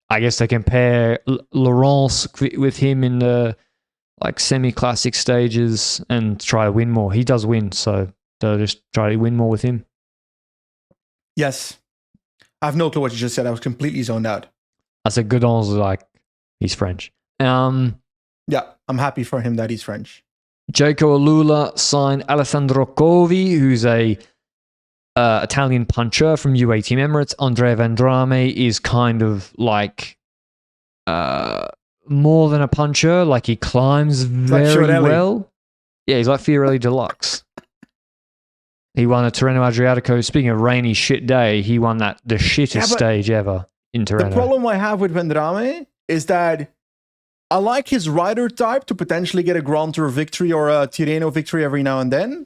I guess they can pair Laurence with him in the like semi-classic stages and try to win more. He does win, so they'll just try to win more with him. Yes. I have no clue what you just said. I was completely zoned out. I said Godon's like, he's French. Yeah, I'm happy for him that he's French. Jaco Alula signed Alessandro Covi, who's a Italian puncher from UAE Team Emirates. Andrea Vendrame is kind of like more than a puncher. Like he climbs very well. Yeah, he's like Fiorelli Deluxe. He won a Tirreno Adriatico. Speaking of rainy shit day, he won the shittest stage ever in Tirreno. The problem I have with Vendrame is that I like his rider type to potentially get a Grand Tour victory or a Tirreno victory every now and then.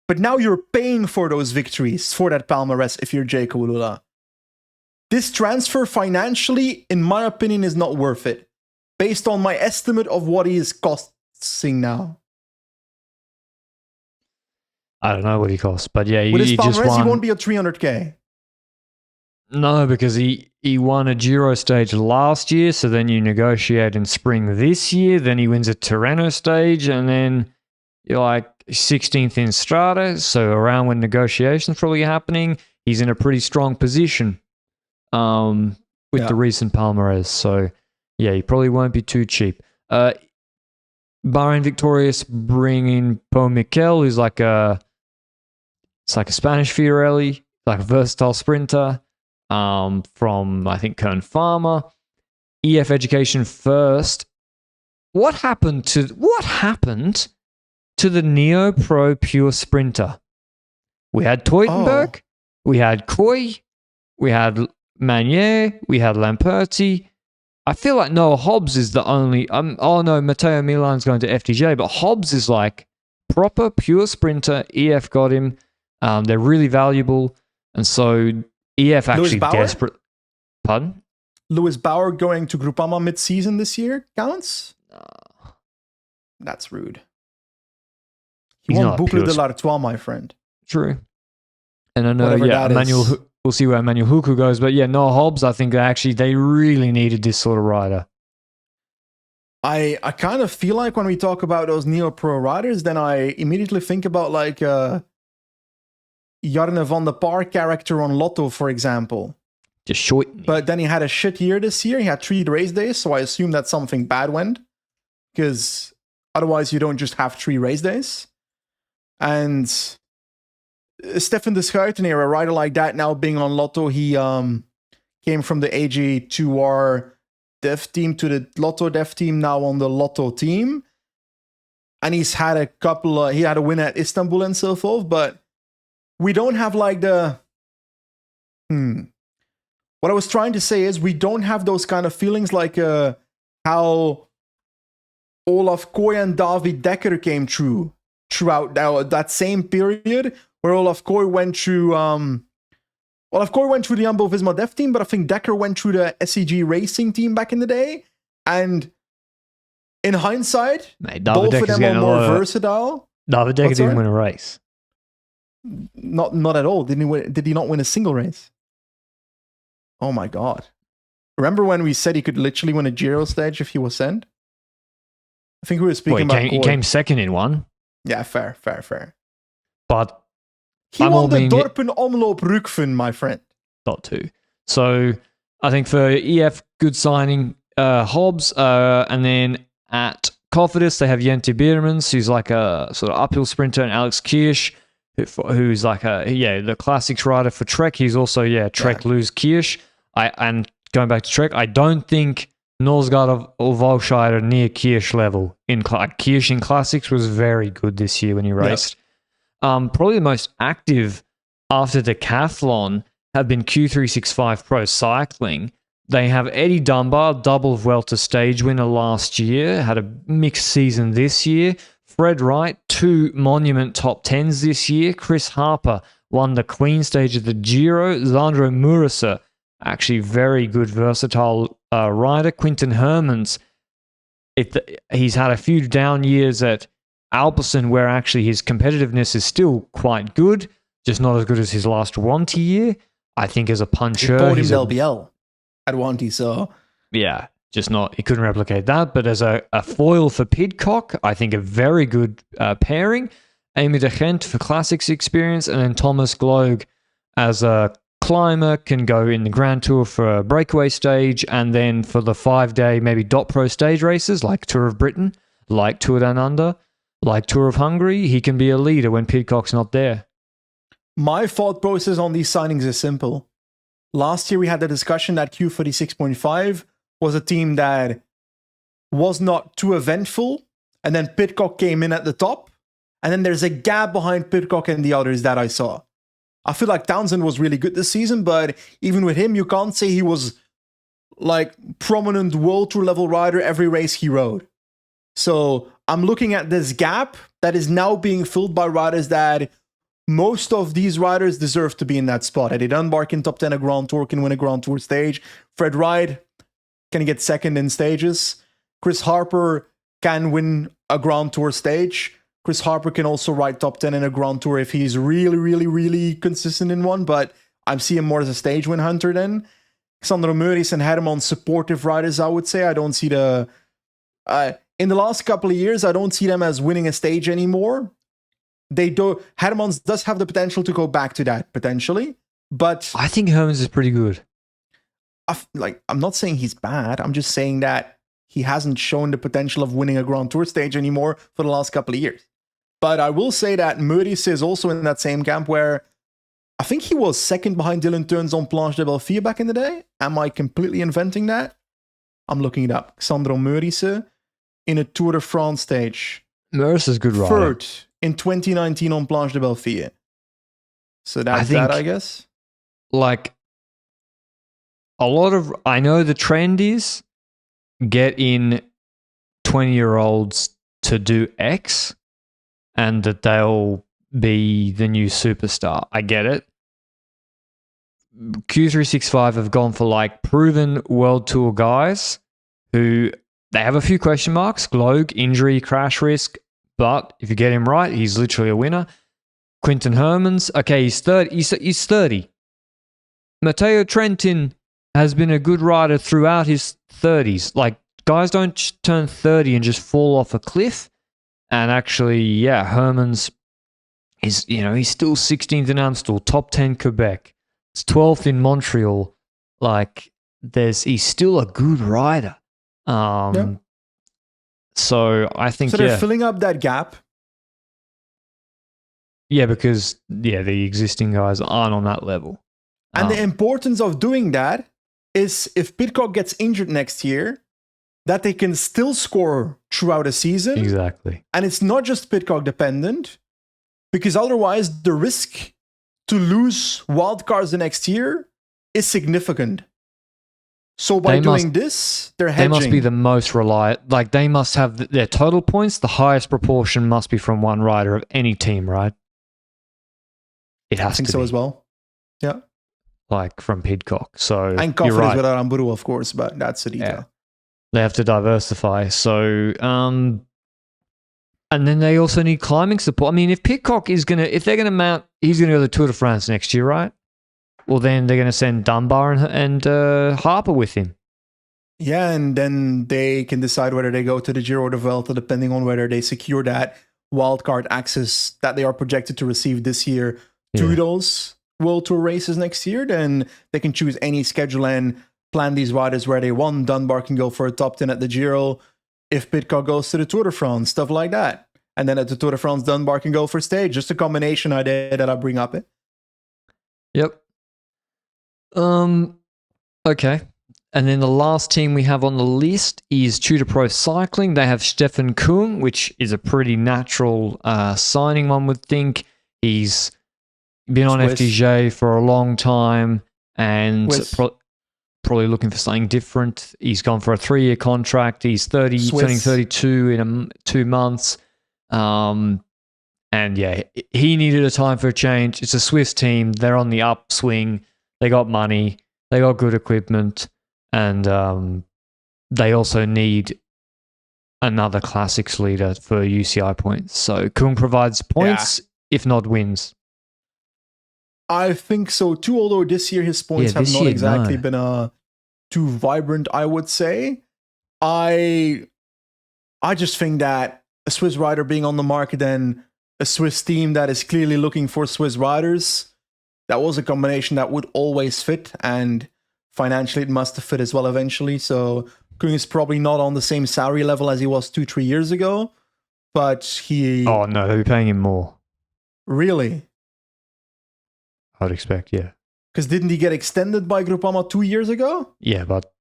But now you're paying for those victories, for that palmarès, if you're Jaco Alula. This transfer financially, in my opinion, is not worth it. Based on my estimate of what he is costing now. I don't know what he costs, but yeah, with his he just won. He won't be at 300k. No, because he won a Giro stage last year, so then you negotiate in spring this year, then he wins a Tirreno stage, and then you're like 16th in Strada, so around when negotiations probably happening, he's in a pretty strong position with the recent palmarès. So yeah, he probably won't be too cheap. Bahrain Victorious bring in Paul Miquel, who's like a Spanish Fiorelli, like a versatile sprinter from, I think, Kern Pharma. EF Education first. What happened to the Neo Pro Pure Sprinter? We had Teutenberg, we had Coy, we had Manier, we had Lamperti. I feel like Noah Hobbs is the only... no, Matteo Milan's going to FDJ, but Hobbs is like proper pure sprinter. EF got him. They're really valuable. And so EF actually desperate... Pardon? Lewis Bauer going to Groupama mid-season this year counts? That's rude. He won Boucle de l'Artois, my friend. True. And I know, Emmanuel... We'll see where Emmanuel Huku goes. But yeah, Noah Hobbs, I think they really needed this sort of rider. I kind of feel like when we talk about those neo-pro riders, then I immediately think about like Jarne van der Paar character on Lotto, for example. Just short. But then he had a shit year this year. He had 3 race days, so I assume that something bad went. Because otherwise you don't just have 3 race days. And... Stefan de Schuiteneer, a rider like that now being on Lotto, he came from the AG2R dev team to the Lotto dev team, now on the Lotto team. And he's had a couple, he had a win at Istanbul and so forth, but we don't have like the... What I was trying to say is we don't have those kind of feelings like how Olaf Koy and David Dekker came throughout that same period, where Olaf Koy went through the Jumbo Visma dev team, but I think Dekker went through the SEG racing team back in the day. And in hindsight, both of them are more versatile. David Dekker didn't win a race. Not at all. Did he not win a single race? Oh my god. Remember when we said he could literally win a Giro stage if he was sent? I think we were speaking about he came second in one. Yeah, fair. But he won the Dorpen Omloop Rukven, my friend. Not two. So I think for EF, good signing. Hobbs, and then at Cofidis, they have Jente Biermans, who's like a sort of uphill sprinter, and Alex Kirsch, who's like the classics rider for Trek. He's also Trek Luz Kirsch. And going back to Trek, I don't think Norsgaard or Volscheid are near Kirsch level. Kirsch in classics was very good this year when he raced. Probably the most active after decathlon have been Q365 Pro Cycling. They have Eddie Dunbar, double Vuelta stage winner last year, had a mixed season this year. Fred Wright, 2 Monument top 10s this year. Chris Harper won the Queen stage of the Giro. Zandro Murasa, actually very good, versatile rider. Quinton Hermans, he's had a few down years at Alpecin, where actually his competitiveness is still quite good, just not as good as his last Wanty year. I think as a puncher, he's LBL at Wanty, so yeah, just not. He couldn't replicate that. But as a foil for Pidcock, I think a very good pairing. Amy de Gent for classics experience, and then Thomas Gloag as a climber, can go in the Grand Tour for a breakaway stage, and then for the 5-day, maybe dot pro stage races like Tour of Britain, like Tour Down Under, like Tour of Hungary, he can be a leader when Pidcock's not there. My thought process on these signings is simple. Last year we had the discussion that Q36.5 was a team that was not too eventful, and then Pidcock came in at the top, and then there's a gap behind Pidcock and the others that I saw. I feel like Townsend was really good this season, but even with him, you can't say he was like prominent World Tour level rider every race he rode. So I'm looking at this gap that is now being filled by riders that most of these riders deserve to be in that spot. Eddie Dunbar can top 10 a Grand Tour, can win a Grand Tour stage. Fred Wright can get second in stages. Chris Harper can win a Grand Tour stage. Chris Harper can also ride top 10 in a Grand Tour if he's really, really, really consistent in one, but I'm seeing him more as a stage win hunter then. Sandro Meuris had him on supportive riders, I would say. I don't see the... in the last couple of years, I don't see them as winning a stage anymore. They do. Hermans does have the potential to go back to that, potentially, but... I think Hermans is pretty good. I'm not saying he's bad. I'm just saying that he hasn't shown the potential of winning a Grand Tour stage anymore for the last couple of years. But I will say that Meuris is also in that same camp where I think he was second behind Dylan Teuns on Planche de Belfier back in the day. Am I completely inventing that? I'm looking it up. Sandro Meuris in a Tour de France stage. Meuris is good rider. Third in 2019 on Planche de Belfier. So that's that, I guess. Like, I know the trend is get in 20-year-olds to do X and that they'll be the new superstar. I get it. Q365 have gone for like proven World Tour guys who they have a few question marks. Gloag, injury, crash risk. But if you get him right, he's literally a winner. Quinton Hermans, okay, he's 30. He's 30. Matteo Trentin has been a good rider throughout his 30s. Like, guys don't turn 30 and just fall off a cliff. And actually, yeah, Hermans is, he's still 16th in Amstel, top 10 Quebec. It's 12th in Montreal. Like, he's still a good rider. Yeah. So I think, so they're filling up that gap. Yeah, because, the existing guys aren't on that level. And the importance of doing that is if Pidcock gets injured next year, that they can still score throughout a season. Exactly. And it's not just Pidcock dependent, because otherwise the risk to lose wildcards the next year is significant. So by doing this, they're hedging. They must be the most reliable. Like, they must have their total points. The highest proportion must be from one rider of any team, right? It has to be. I think so as well. Yeah. Like, from Pidcock. So, and confidence without Amburu, of course, but that's a detail. Yeah. They have to diversify. So, and then they also need climbing support. I mean, if Pidcock is if they're gonna mount, he's gonna go to the Tour de France next year, right? Well, then they're gonna send Dunbar and Harper with him. Yeah, and then they can decide whether they go to the Giro or the Vuelta, depending on whether they secure that wildcard access that they are projected to receive this year to those World Tour races next year. Then they can choose any schedule and plan these riders where they want. Dunbar can go for a top 10 at the Giro if Pidcock goes to the Tour de France, stuff like that. And then at the Tour de France, Dunbar can go for stage. Just a combination idea that I bring up. Yep. Okay. And then the last team we have on the list is Tudor Pro Cycling. They have Stefan Kung, which is a pretty natural signing, one would think. He's been on FDJ for a long time and probably looking for something different. He's gone for a 3-year contract. He's 30, turning 32 in 2 months. And yeah, he needed a time for a change. It's a Swiss team. They're on the upswing. They got money. They got good equipment. And they also need another classics leader for UCI points. So Kung provides points, if not wins. I think so too, although this year his points have not exactly been too vibrant, I would say. I just think that a Swiss rider being on the market and a Swiss team that is clearly looking for Swiss riders, that was a combination that would always fit, and financially it must have fit as well eventually. So Kung is probably not on the same salary level as he was 2-3 years ago, but he Oh no, they'll be paying him more. really, I'd expect, yeah. because didn't he get extended by Groupama 2 years ago Yeah, but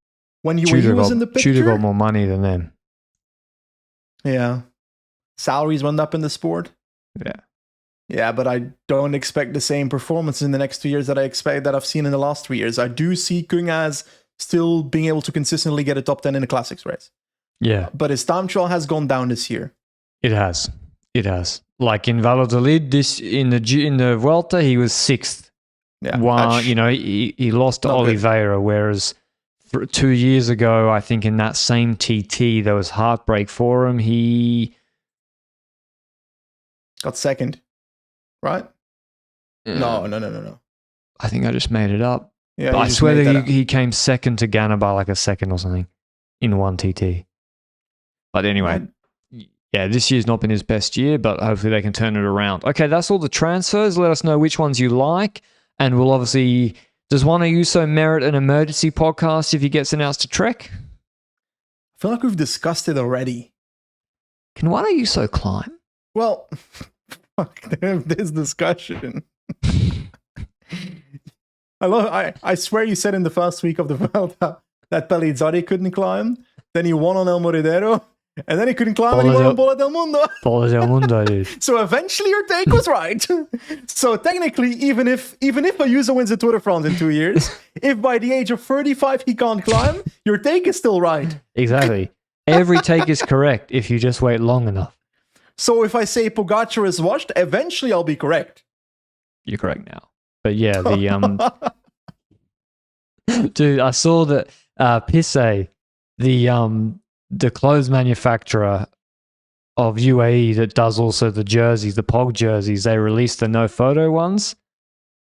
when he was in the picture? Tudor got more money than them. Yeah, salaries went up in the sport. Yeah. Yeah, but I don't expect the same performance in the next 2 years that I've seen in the last 3 years. I do see Kung as still being able to consistently get a top 10 in the classics race. Yeah. But his time trial has gone down this year. It has. Like in Valladolid, in the Vuelta, he was 6th. Yeah. He lost to Oliveira, whereas 2 years ago, I think in that same TT, there was heartbreak for him. He got second, right? No. I think I just made it up. Yeah, but I swear that he came second to Ghana by like a second or something in one TT. But anyway, yeah, this year's not been his best year, but hopefully they can turn it around. Okay, that's all the transfers. Let us know which ones you like. And we'll obviously... Does one of you so merit an emergency podcast if he gets announced to Trek? I feel like we've discussed it already. Can one of you so climb? Well, fuck this discussion. I swear you said in the first week of the Vuelta that Pellizzari couldn't climb. Then he won on El Moridero. And then he couldn't climb anymore on Bola del Mundo. Bola del Mundo, dude. So eventually your take was right. So technically, even if a user wins the Tour de France in 2 years, if by the age of 35 he can't climb, your take is still right. Exactly. Every take is correct if you just wait long enough. So if I say Pogacar is washed, eventually I'll be correct. You're correct now. But yeah, dude, I saw that Pisse, the clothes manufacturer of UAE that does also the jerseys, the Pog jerseys, they released the no photo ones.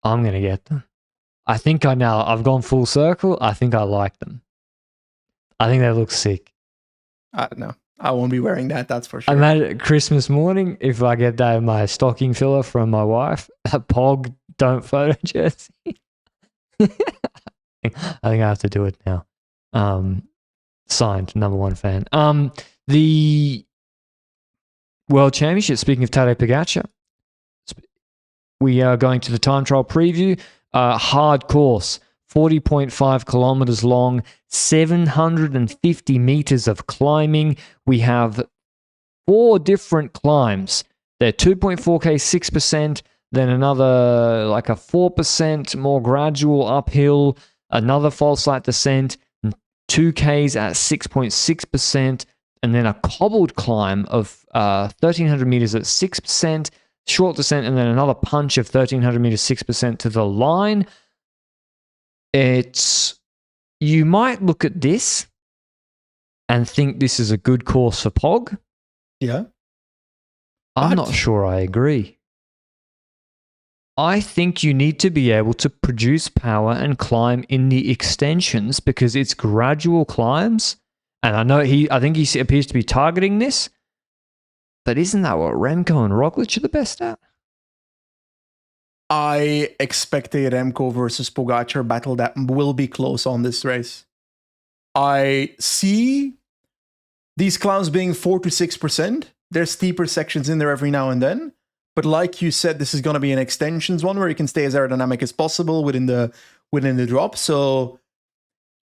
I'm going to get them. I think I've gone full circle. I think I like them. I think they look sick. I don't know. I won't be wearing that, that's for sure. I made it Christmas morning if I get that in my stocking filler from my wife. A Pog don't photo jersey. I think I have to do it now. Signed, number one fan. The World Championship, speaking of Tadej Pogacar, we are going to the time trial preview. Hard course, 40.5 kilometers long, 750 meters of climbing. We have 4 different climbs. They're 2.4K, 6%, then another like a 4% more gradual uphill, another false light descent, 2Ks at 6.6%, and then a cobbled climb of 1,300 meters at 6%, short descent, and then another punch of 1,300 meters, 6% to the line. You might look at this and think this is a good course for Pog. Yeah. I'm not sure I agree. I think you need to be able to produce power and climb in the extensions because it's gradual climbs. And I think he appears to be targeting this. But isn't that what Remco and Roglic are the best at? I expect a Remco versus Pogacar battle that will be close on this race. I see these climbs being 4 to 6%. There's steeper sections in there every now and then. But like you said, this is going to be an extensions one where you can stay as aerodynamic as possible within the drop. So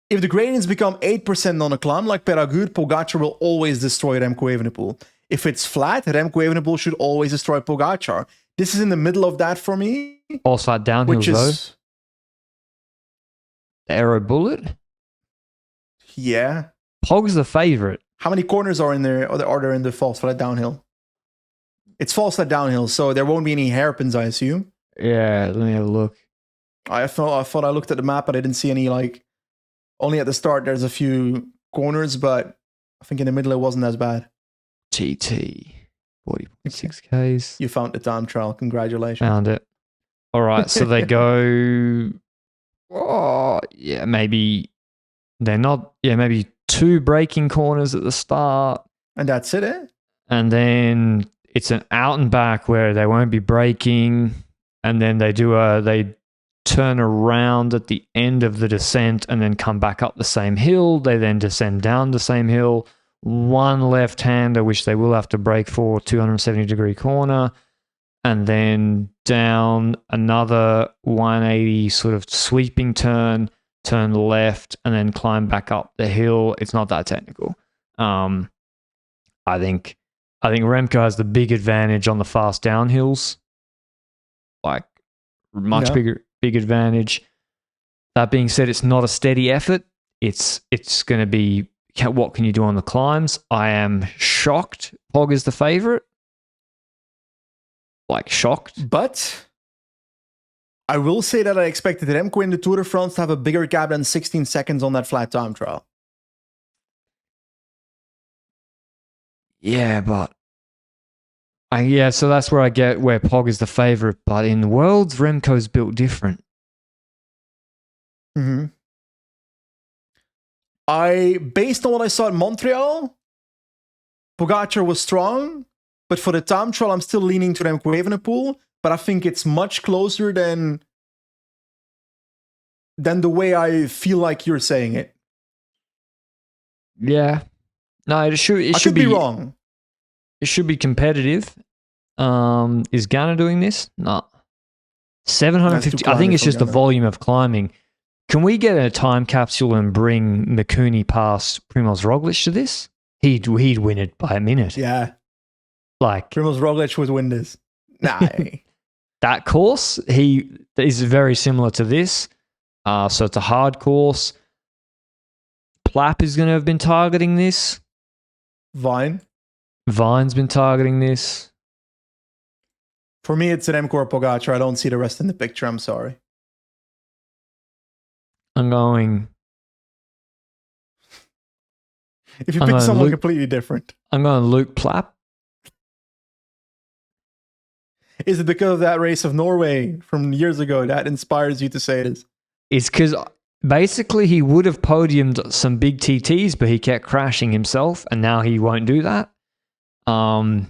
if the gradients become 8% on a climb like Peragoud, Pogacar will always destroy Remco Evenepoel. If it's flat, Remco Evenepoel should always destroy Pogacar. This is in the middle of that for me. Also downhill though. The Aero Bullet? Yeah. Pog's the favorite. How many corners are in there? Are there in the false flat downhill? It's false flat downhill, so there won't be any hairpins, I assume. Yeah, let me have a look. I thought I looked at the map, but I didn't see any, only at the start there's a few corners, but I think in the middle it wasn't as bad. TT, 40.6Ks. You found the time trial. Congratulations. Found it. All right, so they go, maybe they're not, maybe 2 braking corners at the start. And that's it, eh? And then it's an out and back where they won't be braking, and then they turn around at the end of the descent and then come back up the same hill. They then descend down the same hill. One left-hander, which they will have to brake for, 270-degree corner, and then down another 180 sort of sweeping turn left, and then climb back up the hill. It's not that technical. I think Remco has the big advantage on the fast downhills, like much big advantage. That being said, it's not a steady effort. It's going to be, what can you do on the climbs? I am shocked Pog is the favorite. Like, shocked. But I will say that I expected Remco in the Tour de France to have a bigger gap than 16 seconds on that flat time trial. Yeah, but so that's where I get where Pog is the favorite. But in Worlds, Remco's built different. Mm-hmm. Based on what I saw at Montreal, Pogacar was strong, but for the time trial, I'm still leaning to Remco Evenepoel. But I think it's much closer than the way I feel like you're saying it. Yeah. No, it should be wrong. It should be competitive. Is Ghana doing this? No. 750. I think it's just the volume of climbing. Can we get a time capsule and bring Mikuni past Primoz Roglic to this? He'd win it by a minute. Yeah. Like Primoz Roglic would win this. Nah. That course, he is very similar to this. So it's a hard course. Plapp is going to have been targeting this. Vine's been targeting this. For me, it's an Remco or Pogacar. I don't see the rest in the picture. I'm sorry. I'm going... If you pick someone completely different. I'm going Luke Plapp. Is it because of that race of Norway from years ago that inspires you to say this? It's because basically he would have podiumed some big TTs, but he kept crashing himself, and now he won't do that. I'm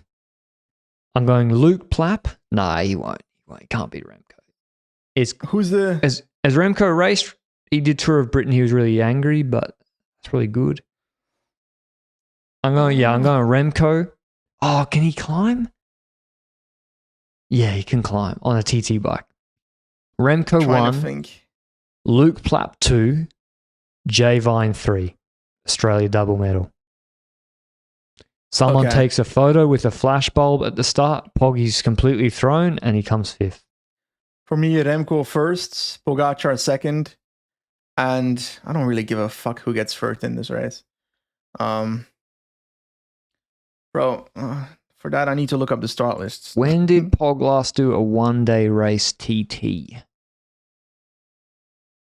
going Luke Plapp. Nah, he won't. He can't beat Remco. Who's the... As Remco raced, he did Tour of Britain. He was really angry, but it's really good. I'm going Remco. Oh, can he climb? Yeah, he can climb on a TT bike. Remco 1, Luke Plapp 2, Jay Vine 3. Australia double medal. Someone takes a photo with a flash bulb at the start. Poggy's completely thrown, and he comes 5th. For me, Remco first, Pogacar second, and I don't really give a fuck who gets first in this race. For that, I need to look up the start lists. When did Pog last do a one-day race TT?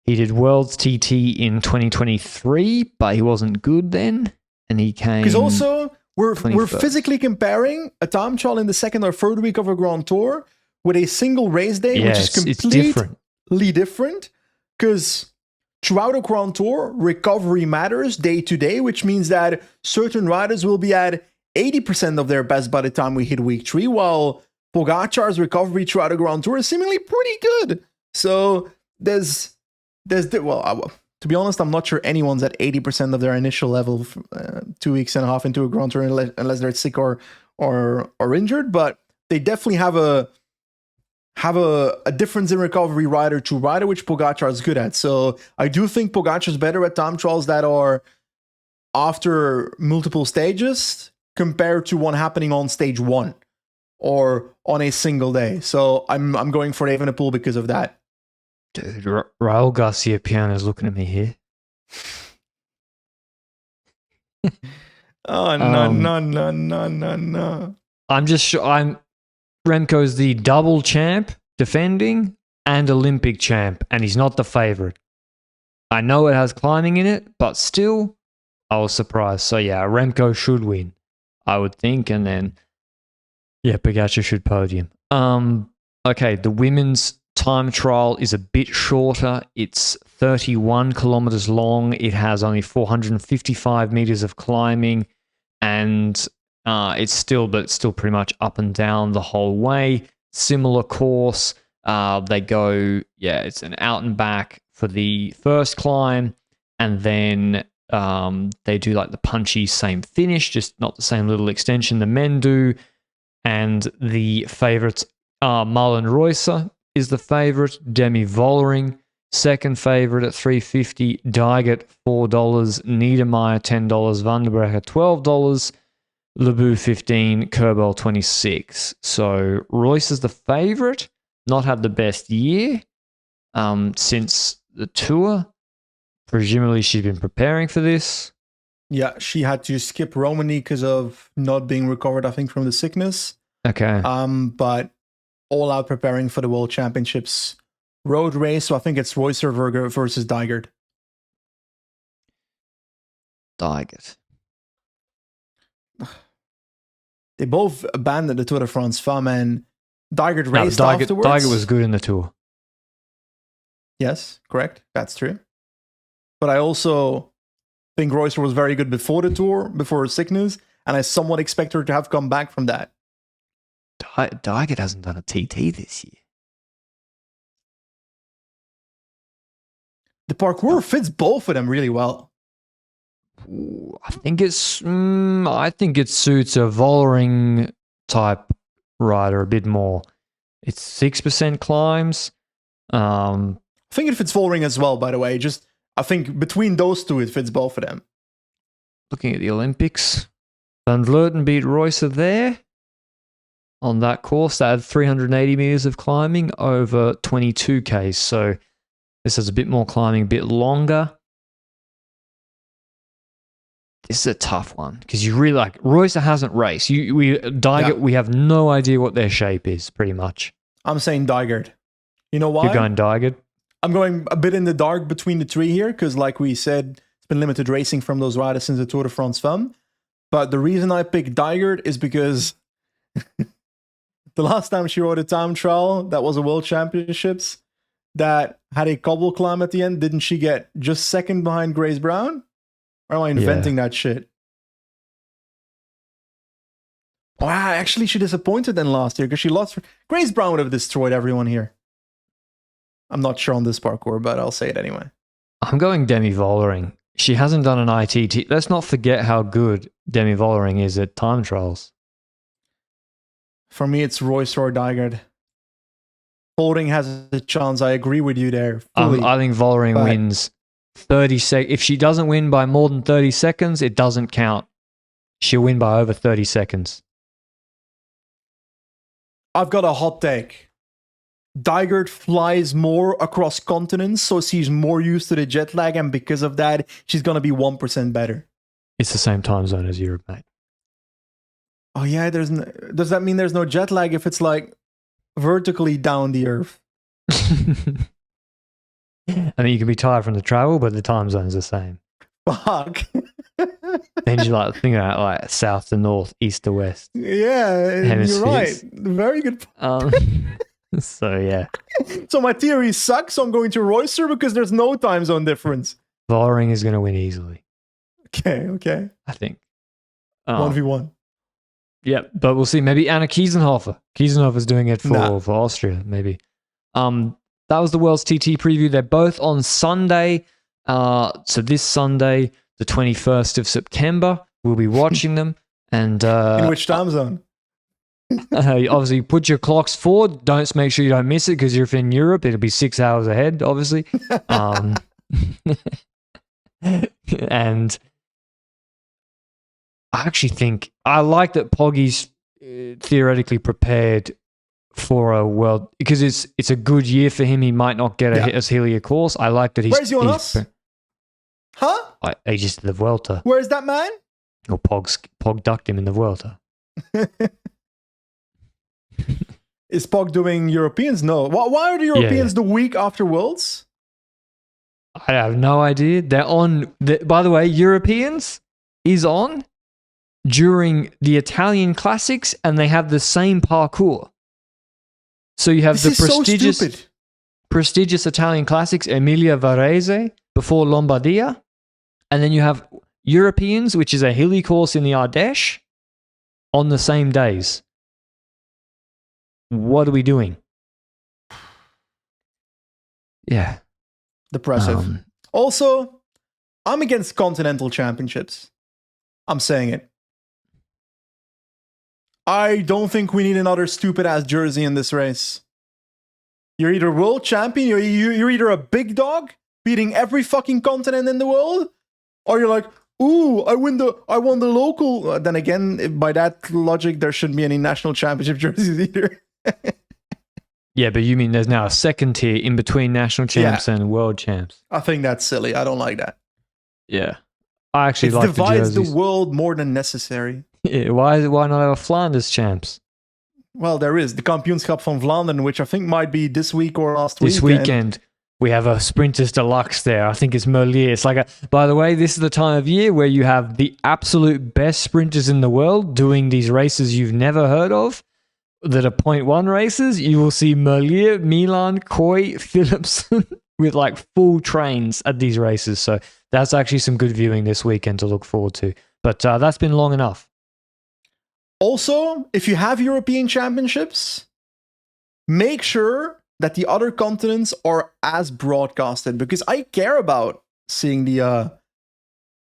He did Worlds TT in 2023, but he wasn't good then, and he came... Because also, we're physically comparing a time trial in the second or third week of a Grand Tour with a single race day, which is completely different. Because throughout a Grand Tour, recovery matters day to day, which means that certain riders will be at 80% of their best by the time we hit week 3, while Pogacar's recovery throughout a Grand Tour is seemingly pretty good. So to be honest, I'm not sure anyone's at 80% of their initial level 2 weeks and a half into a Grand Tour unless they're sick or injured, but they definitely have a difference in recovery rider to rider, which Pogacar is good at. So I do think Pogacar's better at time trials that are after multiple stages compared to one happening on stage 1 or on a single day. So I'm going for Evenepoel because of that. Dude, Raul Garcia Piana's looking at me here. Oh, no. I'm just sure Remco's the double champ, defending, and Olympic champ, and he's not the favorite. I know it has climbing in it, but still, I was surprised. So yeah, Remco should win, I would think, and then Pogacar should podium. Okay, the women's time trial is a bit shorter. It's 31 kilometers long. It has only 455 meters of climbing, and it's still pretty much up and down the whole way. Similar course. They go, it's an out and back for the first climb, and then they do like the punchy same finish, just not the same little extension the men do. And the favorites are Marlon Reusser is the favorite, Demi Vollering second favorite at $3.50, Dygert $4, Niedermeyer $10, Vanderbrecher $12, Lebu $15, Kerbel $26. So Royce is the favorite. Not had the best year since the tour. Presumably she's been preparing for this. Yeah, she had to skip Romani because of not being recovered, I think, from the sickness. Okay. But all out preparing for the World Championships road race. So I think it's Reusser versus Dygert. Dygert. They both abandoned the Tour de France Femmes, and Dygert raced afterwards. Dygert was good in the Tour. Yes, correct. That's true. But I also think Reusser was very good before the Tour, before her sickness, and I somewhat expect her to have come back from that. Dygert hasn't done a TT this year. The parkour fits both of them really well. I think it suits a Vollering type rider a bit more. It's 6% climbs. I think it fits Vollering as well, by the way. I think between those two, it fits both of them. Looking at the Olympics, Van Vleuten beat Reusser there on that course. That had 380 meters of climbing over 22 Ks. So this has a bit more climbing, a bit longer. This is a tough one because you really like Reusser hasn't raced. Dygert, we have no idea what their shape is, pretty much. I'm saying Dygert. You know why? You're going Dygert? I'm going a bit in the dark between the three here because, like we said, it's been limited racing from those riders since the Tour de France Femmes. But the reason I picked Dygert is because the last time she rode a time trial that was a World Championships that had a cobble climb at the end, didn't she get just second behind Grace Brown? Or am I inventing that shit? Wow, actually, she disappointed then last year because she lost. Grace Brown would have destroyed everyone here. I'm not sure on this parkour, but I'll say it anyway. I'm going Demi Vollering. She hasn't done an ITT. Let's not forget how good Demi Vollering is at time trials. For me, it's Reusser or Dygert. Vollering has a chance. I agree with you there. I think Vollering wins 30 seconds. If she doesn't win by more than 30 seconds, it doesn't count. She'll win by over 30 seconds. I've got a hot take. Dygert flies more across continents, so she's more used to the jet lag, and because of that, she's going to be 1% better. It's the same time zone as Europe, mate. Oh yeah, does that mean there's no jet lag if it's like vertically down the earth? I mean, you can be tired from the travel, but the time zone's the same. Fuck. Then you like think about like south to north, east to west. Yeah, hemispheres. You're right. Very good. So yeah. So my theory sucks. So I'm going to Reusser because there's no time zone difference. Vollering is going to win easily. Okay. I think 1v1. Yeah, but we'll see. Maybe Anna Kiesenhofer. Kiesenhofer's doing it for Austria. Maybe. That was the World's TT preview. They're both on Sunday. So this Sunday, the 21st of September, we'll be watching them. And in which time zone? Obviously, put your clocks forward. Make sure you don't miss it because if you're in Europe, it'll be 6 hours ahead, obviously. And I actually think I like that Poggy's theoretically prepared for a world because it's a good year for him. He might not get a Helia course. I like that he's. Where's he on us? Huh? He just did the Vuelta. Where's that man? Or Pog ducked him in the Vuelta. Is Pog doing Europeans? No. Why are the Europeans the week after Worlds? I have no idea. They're on. By the way, Europeans is on during the Italian Classics, and they have the same parkour. So you have prestigious Italian Classics, Emilia Varese, before Lombardia, and then you have Europeans, which is a hilly course in the Ardèche, on the same days. What are we doing? Yeah. Depressive. Also, I'm against continental championships. I'm saying it. I don't think we need another stupid-ass jersey in this race. You're either world champion, you're either a big dog, beating every fucking continent in the world, or you're like, ooh, I won the local. Then again, by that logic, there shouldn't be any national championship jerseys either. Yeah, but you mean there's now a second tier in between national champs and world champs? I think that's silly. I don't like that. Yeah. I actually like the jerseys. It divides the world more than necessary. Yeah, why not have a Flanders champs? Well, there is the Kampioenschap van Vlaanderen, which I think might be this week or last weekend. This weekend, we have a Sprinters Deluxe there. I think it's Merlier. It's like by the way, this is the time of year where you have the absolute best sprinters in the world doing these races you've never heard of that are 0.1 races. You will see Merlier, Milan, Coy, Philipsen with like full trains at these races. So that's actually some good viewing this weekend to look forward to. But that's been long enough. Also, if you have European championships, make sure that the other continents are as broadcasted, because I care about seeing the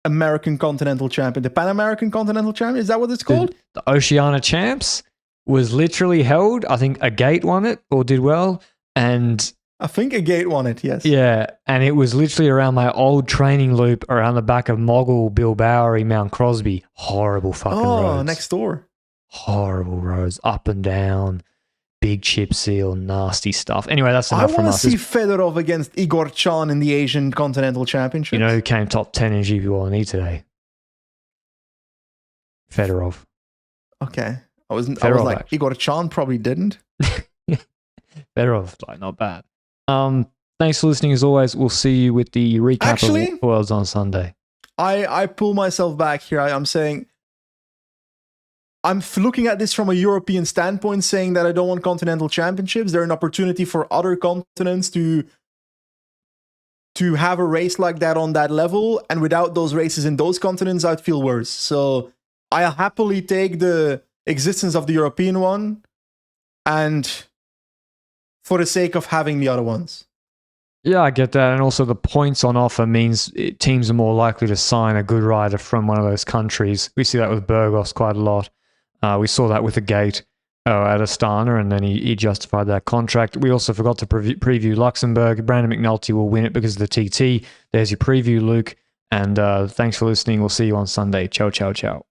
American Continental Champion, the Pan American Continental Champion. Is that what it's called? The Oceania Champs was literally held. I think a gate won it or did well. And I think a gate won it, yes. Yeah, and it was literally around my old training loop around the back of Moggle, Bilbowery, Mount Crosby. Horrible fucking roads. Oh, next door. Horrible roads, up and down, big chip seal, nasty stuff. Anyway, that's enough from us. I want to see Fedorov against Igor Chan in the Asian Continental Championship. You know who came top 10 in GP1E today? Fedorov. Okay. I was like, actually. Igor Chan probably didn't. Fedorov, like, not bad. Thanks for listening as always. We'll see you with the recap of Worlds on Sunday. I pull myself back here. I'm saying I'm looking at this from a European standpoint, saying that I don't want continental championships. They're an opportunity for other continents to have a race like that on that level. And without those races in those continents, I'd feel worse. So I'll happily take the existence of the European one, and for the sake of having the other ones. Yeah, I get that. And also the points on offer means teams are more likely to sign a good rider from one of those countries. We see that with Burgos quite a lot. We saw that with the gate at Astana, and then he justified that contract. We also forgot to preview Luxembourg. Brandon McNulty will win it because of the TT. There's your preview, Luke. And thanks for listening. We'll see you on Sunday. Ciao, ciao, ciao.